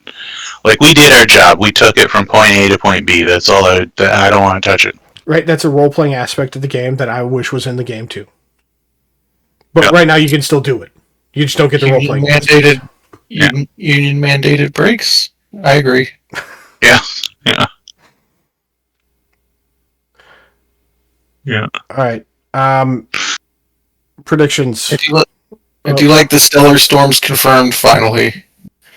S3: Like, we did our job. We took it from point A to point B. That's all I don't want to touch it.
S1: Right, that's a role-playing aspect of the game that I wish was in the game, too. But right now, you can still do it. You just don't get the role-playing aspect.
S5: Union mandated breaks. I agree.
S3: Yeah.
S1: All right. Predictions.
S5: If you like the Stellar Storms confirmed, finally.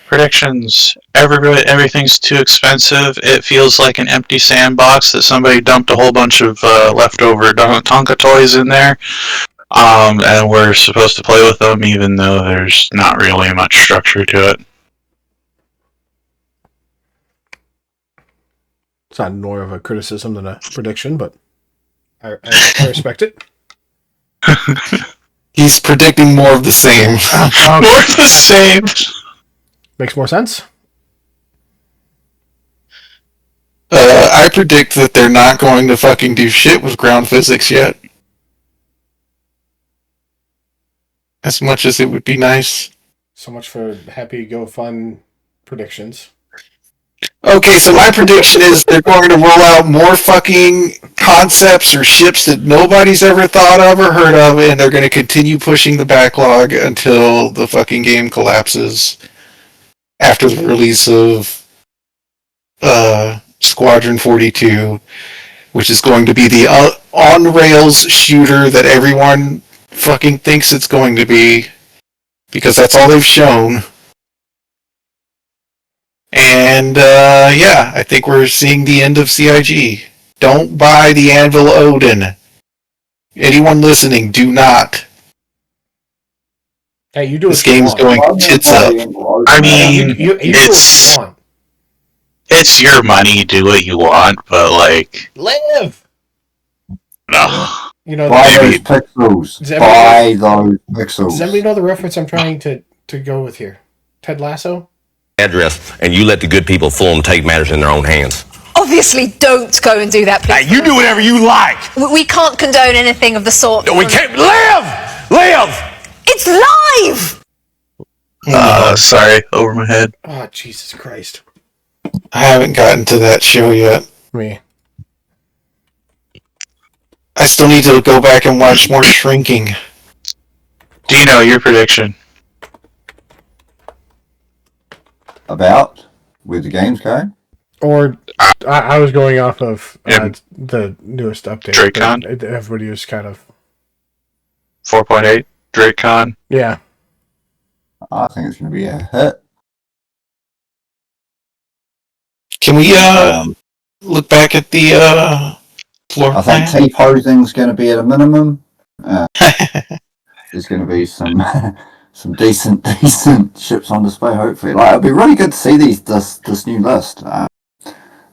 S3: Predictions. Everything's too expensive. It feels like an empty sandbox that somebody dumped a whole bunch of leftover Tonka toys in there. And we're supposed to play with them even though there's not really much structure to it.
S1: It's not more of a criticism than a prediction, but I respect it.
S5: He's predicting more of the same.
S3: More of the same.
S1: Makes more sense.
S5: I predict that they're not going to fucking do shit with ground physics yet. As much as it would be nice.
S1: So much for happy, go fun predictions.
S5: Okay, so my prediction is they're going to roll out more fucking concepts or ships that nobody's ever thought of or heard of, and they're going to continue pushing the backlog until the fucking game collapses after the release of Squadron 42, which is going to be the on-rails shooter that everyone fucking thinks it's going to be, because that's all they've shown. And, I think we're seeing the end of CIG. Don't buy the Anvil Odin. Anyone listening, do not.
S1: Hey, you do
S5: This
S1: what you
S5: game's
S1: want.
S5: going tits up.
S3: I mean,
S1: You do what you want.
S3: it's your money, do what you want, but like,
S1: Live!
S3: no.
S4: Buy
S3: Maybe.
S4: those pixels.
S1: Does
S4: Buy those pixels.
S1: Does anybody know the reference I'm trying to go with here? Ted Lasso?
S6: Address, and you let the good people Fulham take matters in their own hands.
S7: Obviously, don't go and do that, please.
S6: Hey, you do whatever you like.
S7: We can't condone anything of the sort.
S6: We can't live.
S7: It's live!
S3: Sorry, over my head.
S1: Oh, Jesus Christ.
S5: I haven't gotten to that show yet.
S1: Me.
S5: I still need to go back and watch more Shrinking.
S3: Dino, your prediction.
S4: About where the game's going?
S1: Or, I was going off of
S3: Yeah.
S1: the newest update.
S3: DrakeCon?
S1: but everybody was kind of...
S3: 4.8, DrakeCon.
S1: Yeah.
S4: I think it's going to be a hit.
S5: Can we look back at the floor
S4: I think
S5: plan?
S4: T-posing's going to be at a minimum. There's going to be some some decent ships on display. Hopefully, it'll be really good to see this new list.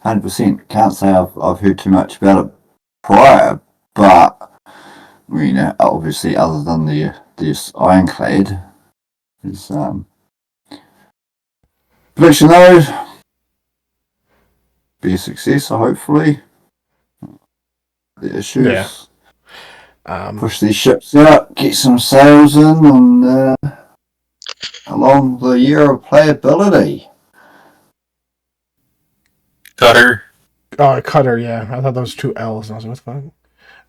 S4: 100%. Can't say I've heard too much about it prior, but you know, obviously other than this ironclad, is prediction though, be a success. Hopefully, the issues. Push these ships out, get some sails in, and along the year of playability.
S2: Cutter.
S1: Oh, Cutter, yeah. I thought those were 2 L's. I was like, what the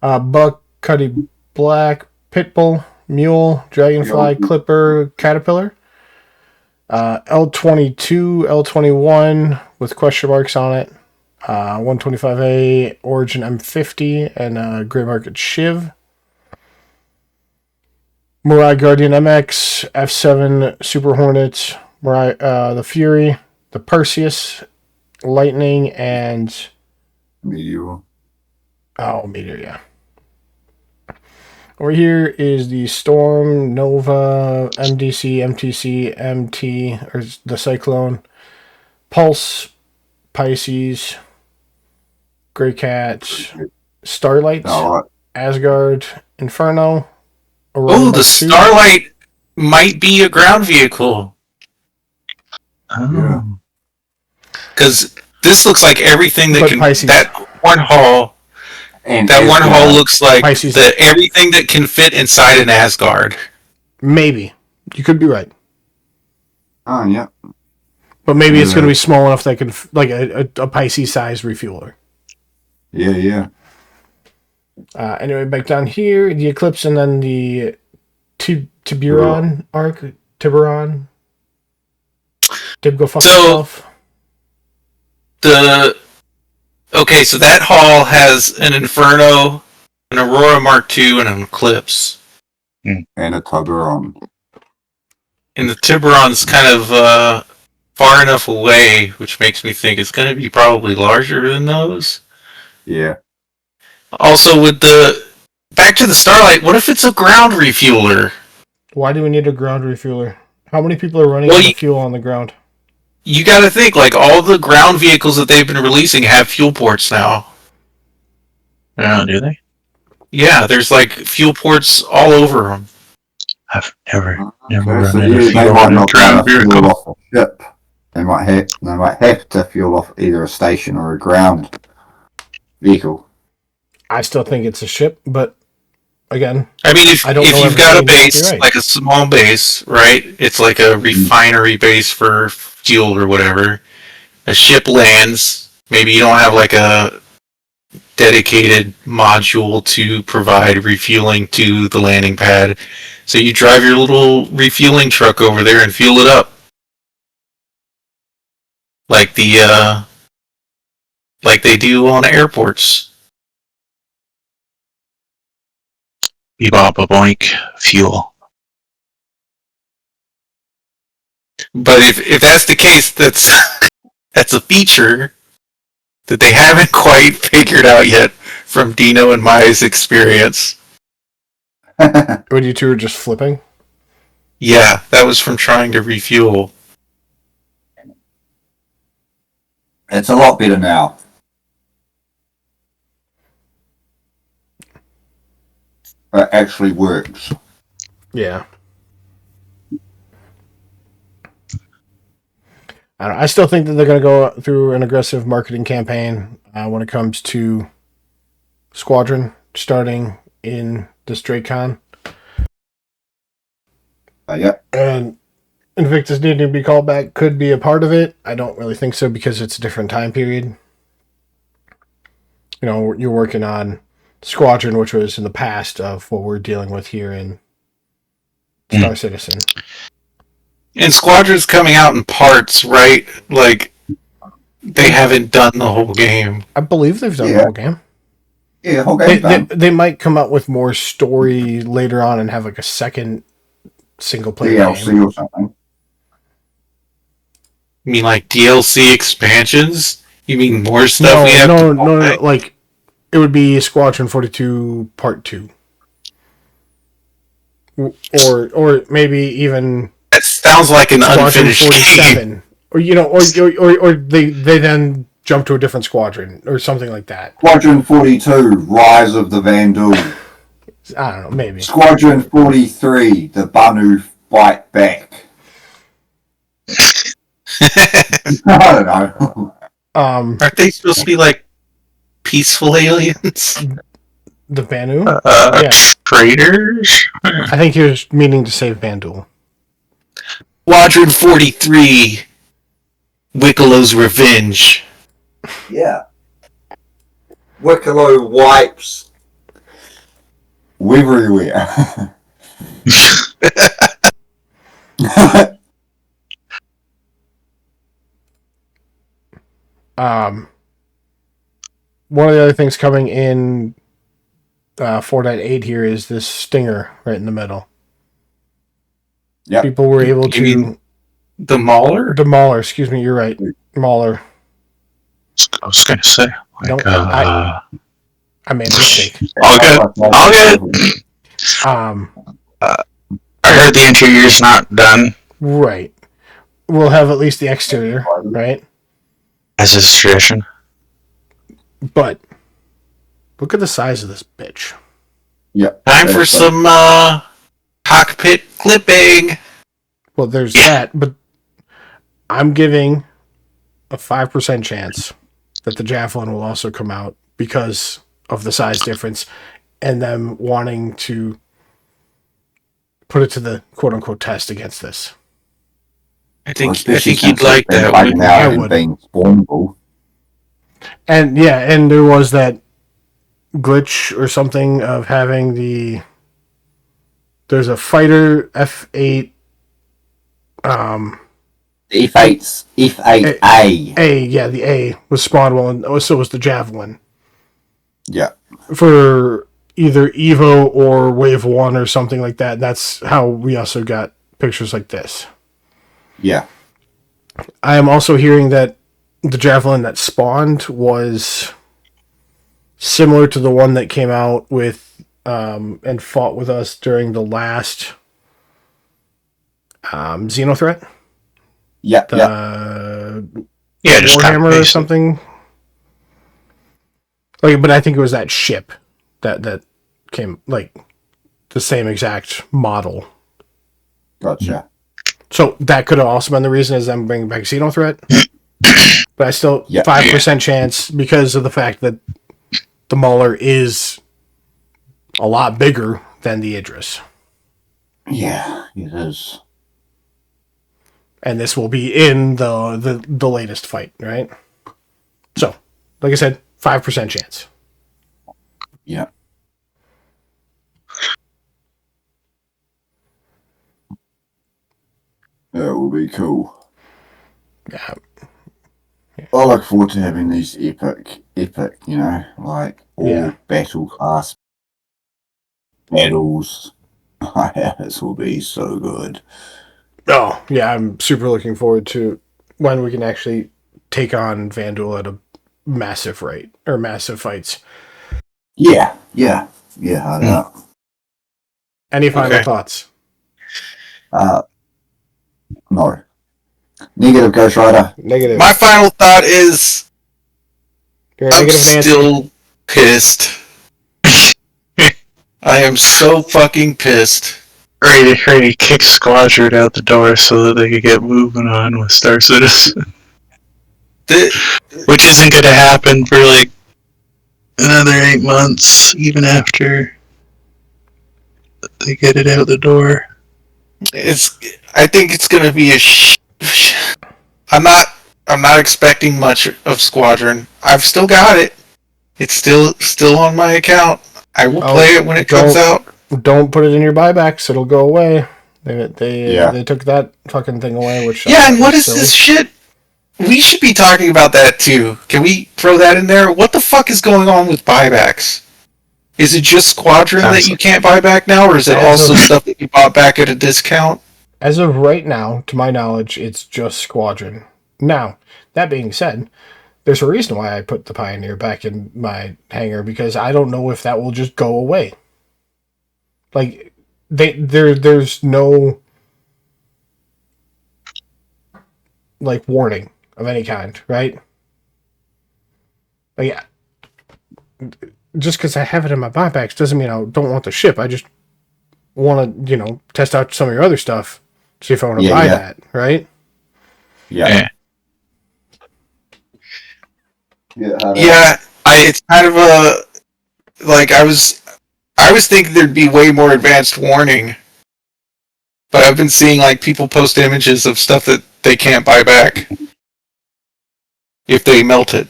S1: fuck? Buck, Cuddy Black, Pitbull, Mule, Dragonfly, Clipper, Caterpillar. L22, L21 with question marks on it. 125A Origin M50 and Grey Market Shiv. Mirai Guardian MX, F7 Super Hornet, Mirai, the Fury, the Perseus, Lightning, and
S4: Meteor.
S1: Oh, Meteor, yeah. Over here is the Storm, Nova, MDC, MTC, MT, or the Cyclone, Pulse, Pisces, Grey Cat, Starlight, Asgard, Inferno.
S2: Oh, the Starlight might be a ground vehicle.
S4: Yeah.
S2: Because this looks like everything that
S1: But
S2: can.
S1: Pisces.
S2: That one hull.
S4: And
S2: That one hull looks like
S1: Pisces.
S2: everything that can fit inside an Asgard.
S1: Maybe. You could be right.
S4: Oh, yeah.
S1: But maybe it's going to be small enough that can, like a Pisces-sized refueler.
S4: Yeah.
S1: Anyway, back down here, the Eclipse and then the Tiburon arc. Tiburon. Tib, go fuck yourself.
S2: Okay, so that hull has an Inferno, an Aurora Mark II, and an Eclipse.
S4: And a Tiburon.
S2: And the Tiburon's kind of far enough away, which makes me think it's going to be probably larger than those.
S4: Yeah.
S2: Also, with back to the Starlight, what if it's a ground refueler?
S1: Why do we need a ground refueler? How many people are running out of fuel on the ground?
S2: You got to think, like, all the ground vehicles that they've been releasing have fuel ports now.
S3: Do they?
S2: Yeah, there's like fuel ports all over them.
S3: I've never
S4: So
S3: run
S4: yeah,
S3: into
S4: they
S3: fuel
S4: might
S3: on a
S4: not
S3: ground
S4: fuel
S3: vehicle.
S4: off a ship. They might have to fuel off either a station or a ground vehicle.
S1: I still think it's a ship, but again,
S2: I mean, if you've got a base,
S1: right.
S2: like a small base, right? It's like a refinery base for fuel or whatever. A ship lands. Maybe you don't have like a dedicated module to provide refueling to the landing pad. So you drive your little refueling truck over there and fuel it up. Like like they do on airports.
S3: Bebop a boink, fuel.
S2: But if that's the case, that's a feature that they haven't quite figured out yet from Dino and Maya's experience.
S1: When you two are just flipping?
S2: Yeah, that was from trying to refuel.
S4: It's a lot better now. It actually works.
S1: Yeah. I still think that they're going to go through an aggressive marketing campaign when it comes to Squadron starting in this DefenseCon.
S4: Yeah.
S1: And Invictus needing to be called back could be a part of it. I don't really think so because it's a different time period. You know, you're working on Squadron, which was in the past of what we're dealing with here in Star Citizen.
S2: And Squadron's coming out in parts, right? Like, they haven't done the whole game.
S1: I believe they've done the whole game.
S4: Yeah, the whole game.
S1: They might come out with more story later on and have like a second single player
S4: DLC
S1: game.
S4: or something.
S2: You mean like DLC expansions? You mean more stuff we have to
S1: no. Like, it would be Squadron 42 Part 2. Or maybe even...
S2: That sounds like an
S1: Squadron
S2: unfinished
S1: 47.
S2: game.
S1: Or, you know, or they then jump to a different squadron or something like that.
S4: Squadron 42, Rise of the Vandal.
S1: I don't know, maybe.
S4: Squadron 43, the Banu fight back. I don't know.
S3: Aren't they supposed to be like peaceful aliens?
S1: The Banu? Yeah.
S3: Traitors?
S1: I think he was meaning to say Vandal.
S5: Squadron 43, Wickelow's Revenge.
S4: Yeah. Wicklow wipes everywhere.
S1: One of the other things coming in 4.8 here is this stinger right in the middle.
S4: Yep.
S1: People were able
S5: You
S1: to...
S5: mean the Mauler?
S1: The Mauler, excuse me, you're right. Mauler.
S3: I was going to say, like,
S1: Nope, I made a mistake.
S3: all good. All good. I heard the interior's not done,
S1: Right. We'll have at least the exterior, right?
S3: as is tradition.
S1: But look at the size of this bitch.
S4: Yep.
S5: Time for some cockpit clipping.
S1: Well, there's that, but I'm giving a 5% chance that the Javelin will also come out because of the size difference and them wanting to put it to the quote-unquote test against this.
S5: I think you'd like that.
S1: I would.
S4: Being spawnable.
S1: And yeah, and there was that glitch or something of having there's a fighter F8
S4: F8A.
S1: yeah, the A was spawnable, and so was the Javelin.
S4: Yeah.
S1: For either Evo or Wave 1 or something like that. That's how we also got pictures like this.
S4: Yeah.
S1: I am also hearing that the Javelin that spawned was similar to the one that came out with and fought with us during the last Xeno threat.
S4: Yeah.
S3: Yeah, just
S1: Warhammer or something. Like, but I think it was that ship that came, like, the same exact model.
S4: Gotcha.
S1: So that could have also been the reason as them bringing back Xeno threat. But I still 5% chance because of the fact that the Mauler is a lot bigger than the Idris.
S4: Yeah, it is.
S1: And this will be in the latest fight, right? So, like I said, 5% chance.
S4: Yeah. That will be cool.
S1: Yeah.
S4: I look forward to having these epic, like all battle class battles. This will be so good.
S1: Oh, yeah, I'm super looking forward to when we can actually take on Vandal at a massive rate, or massive fights.
S4: Yeah, I know.
S1: Any final thoughts?
S4: No. Negative, Ghost Rider.
S1: Negative.
S5: My final thought is
S1: You're a
S5: I'm
S1: negative Nancy.
S5: still pissed. I am so fucking pissed.
S3: Ready to kick Squadron out the door so that they could get moving on with Star Citizen. Which isn't going to happen for like another 8 months, even after they get it out the door.
S5: I think it's gonna be I'm not expecting much of Squadron. I've still got it. It's still on my account. I will play it when it comes out.
S1: Don't put it in your buybacks; it'll go away. They took that fucking thing away. Which
S5: and what is this shit? We should be talking about that too. Can we throw that in there? What the fuck is going on with buybacks? Is it just Squadron that you can't buy back now, or is it also stuff that you bought back at a discount?
S1: As of right now, to my knowledge, it's just Squadron. Now, that being said, there's a reason why I put the Pioneer back in my hangar, because I don't know if that will just go away. Like, there's no, like, warning of any kind, right? Like, just because I have it in my buybacks doesn't mean I don't want the ship. I just want to, test out some of your other stuff, see if I want to buy that, right?
S4: Yeah.
S5: Yeah, it's kind of a like I was thinking there'd be way more advanced warning, but I've been seeing like people post images of stuff that they can't buy back if they melt it.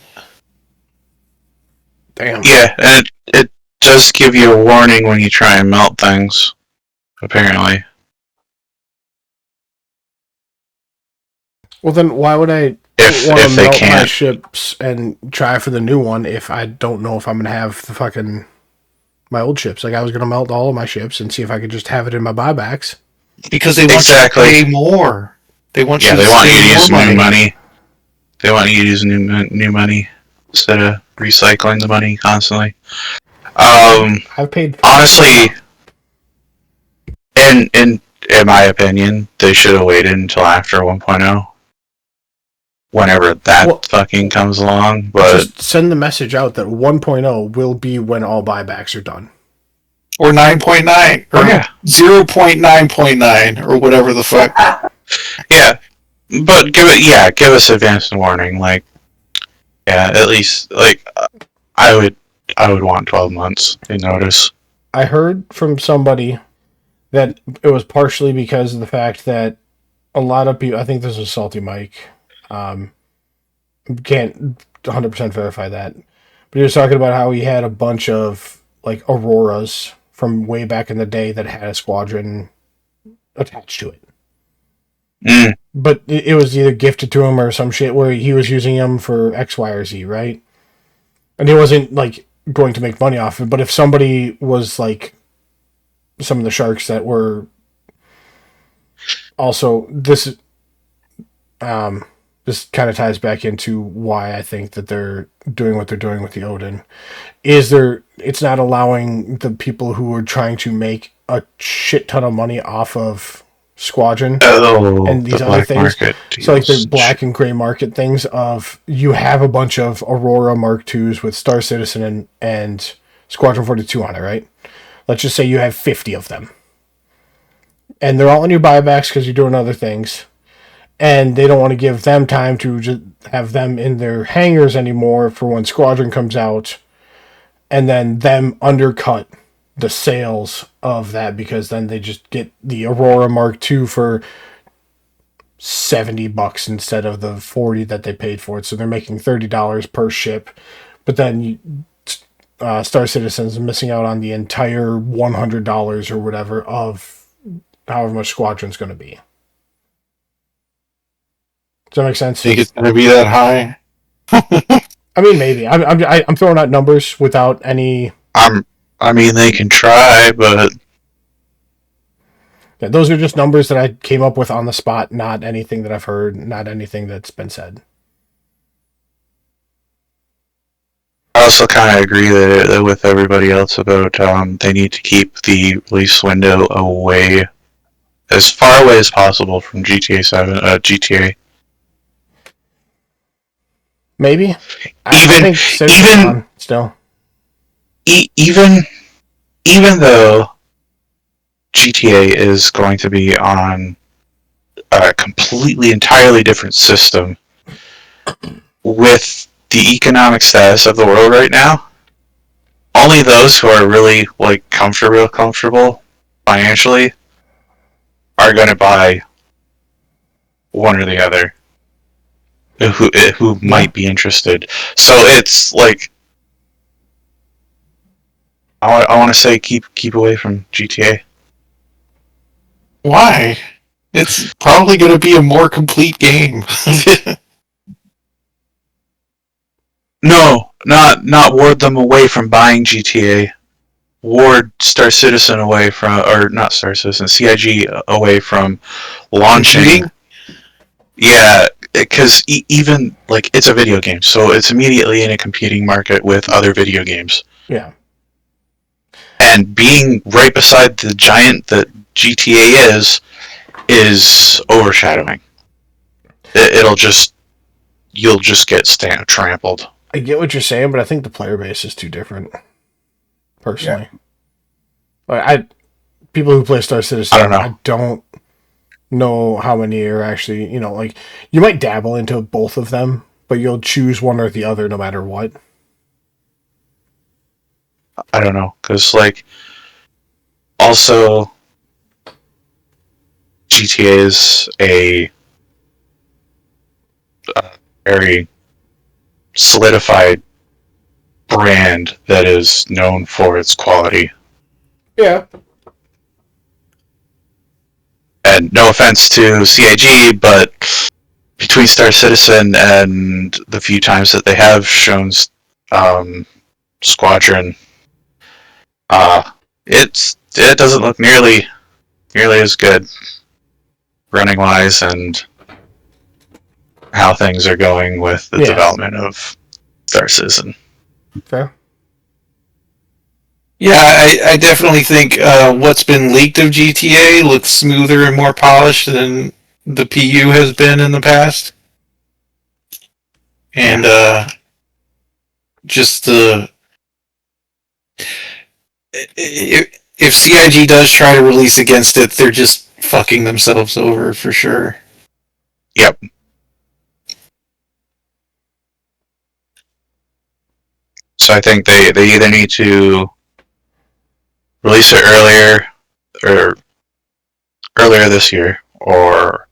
S1: Damn.
S3: Yeah, and it does give you a warning when you try and melt things, apparently.
S1: Well, then why would I want
S3: If
S1: to
S3: they
S1: melt my
S3: can't.
S1: ships and try for the new one if I don't know if I'm going to have the fucking my old ships? Like, I was going to melt all of my ships and see if I could just have it in my buybacks.
S5: Because they want you to pay more. They want you to
S3: use new money. They want you to use new money instead of recycling the money constantly.
S1: I've paid
S3: honestly, in my opinion, they should have waited until after 1.0. Whenever that fucking comes along, but
S1: just send the message out that 1.0 will be when all buybacks are done.
S5: Or 9.9 or 0.9.9 or whatever the fuck.
S3: Yeah, but give us advance warning. Like, yeah, at least like I would want 12 months in notice.
S1: I heard from somebody that it was partially because of the fact that a lot of people, I think this is Salty Mike, can't 100% verify that, but he was talking about how he had a bunch of like Auroras from way back in the day that had a squadron attached to it. But it was either gifted to him or some shit where he was using them for X, Y, or Z, right? And he wasn't like going to make money off it. But if somebody was like some of the sharks that were also this kind of ties back into why I think that they're doing what they're doing with the Odin. It's not allowing the people who are trying to make a shit ton of money off of Squadron and these other things. So like the black and gray market things of you have a bunch of Aurora Mark IIs with Star Citizen and Squadron 42 on it, right? Let's just say you have 50 of them. And they're all in your buybacks because you're doing other things. And they don't want to give them time to just have them in their hangars anymore for when Squadron comes out. And then them undercut the sales of that because then they just get the Aurora Mark II for $70 instead of the $40 that they paid for it. So they're making $30 per ship. But then Star Citizen's missing out on the entire $100 or whatever of however much Squadron's going to be. Does that make sense?
S5: Think it's going to be that high?
S1: I mean, maybe. I'm throwing out numbers without any.
S3: I mean, they can try, but
S1: yeah, those are just numbers that I came up with on the spot, not anything that I've heard, not anything that's been said.
S3: I also kind of agree that with everybody else about they need to keep the release window away, as far away as possible from GTA 7, GTA.
S1: Maybe. I think
S3: even
S1: still.
S3: Even though GTA is going to be on a completely, entirely different system with the economic status of the world right now, only those who are really like comfortable financially are going to buy one or the other. Who might be interested. So it's like I want to say keep away from GTA.
S5: Why? It's probably going to be a more complete game.
S3: No, not ward them away from buying GTA. Ward Star Citizen away from, or not Star Citizen, CIG away from launching.
S5: Computing?
S3: Yeah, because even like it's a video game, so it's immediately in a competing market with other video games.
S1: Yeah.
S3: And being right beside the giant that GTA is overshadowing. You'll just get trampled.
S1: I get what you're saying, but I think the player base is too different. personally. Like, people who play Star Citizen, I don't know how many are actually, you know, like, you might dabble into both of them, but you'll choose one or the other no matter what.
S3: I don't know, because, like, also, GTA is a very solidified brand that is known for its quality.
S1: Yeah.
S3: And no offense to CIG, but between Star Citizen and the few times that they have shown Squadron, it doesn't look nearly as good running wise and how things are going with the development of Star Citizen.
S1: Fair.
S5: Yeah, I definitely think what's been leaked of GTA looks smoother and more polished than the PU has been in the past. And just the... If CIG does try to release against it, they're just fucking themselves over for sure.
S3: Yep. So I think they either need to release it earlier this year, or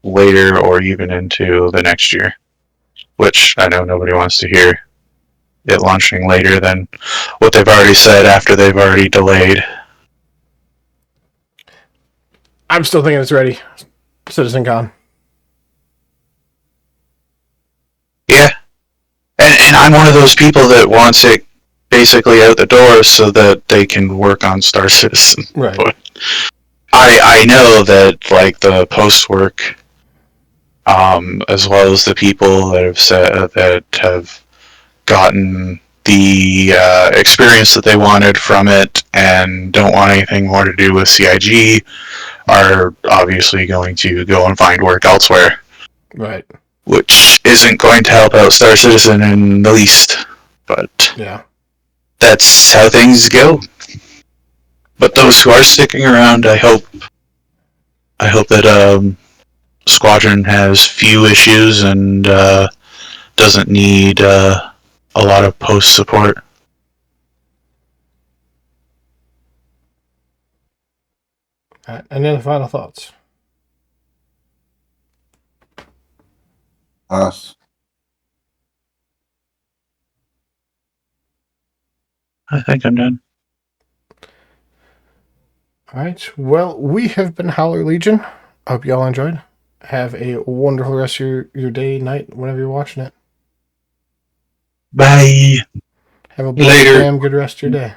S3: later, or even into the next year. Which I know nobody wants to hear it launching later than what they've already said after they've already delayed.
S1: I'm still thinking it's ready. CitizenCon.
S3: Yeah. And I'm one of those people that wants it basically out the door so that they can work on Star Citizen.
S1: Right.
S3: But I know that, like, the post work, as well as the people that have gotten the experience that they wanted from it and don't want anything more to do with CIG, are obviously going to go and find work elsewhere.
S1: Right.
S3: Which isn't going to help out Star Citizen in the least. But
S1: yeah,
S3: that's how things go. But those who are sticking around, I hope that Squadron has few issues and doesn't need a lot of post support.
S1: Any other final thoughts?
S4: Us.
S3: I think I'm done.
S1: All right. Well, we have been Howler Legion. I hope you all enjoyed. Have a wonderful rest of your day, night, whenever you're watching it.
S3: Bye.
S1: Have a
S5: Later.
S1: damn good rest of your day.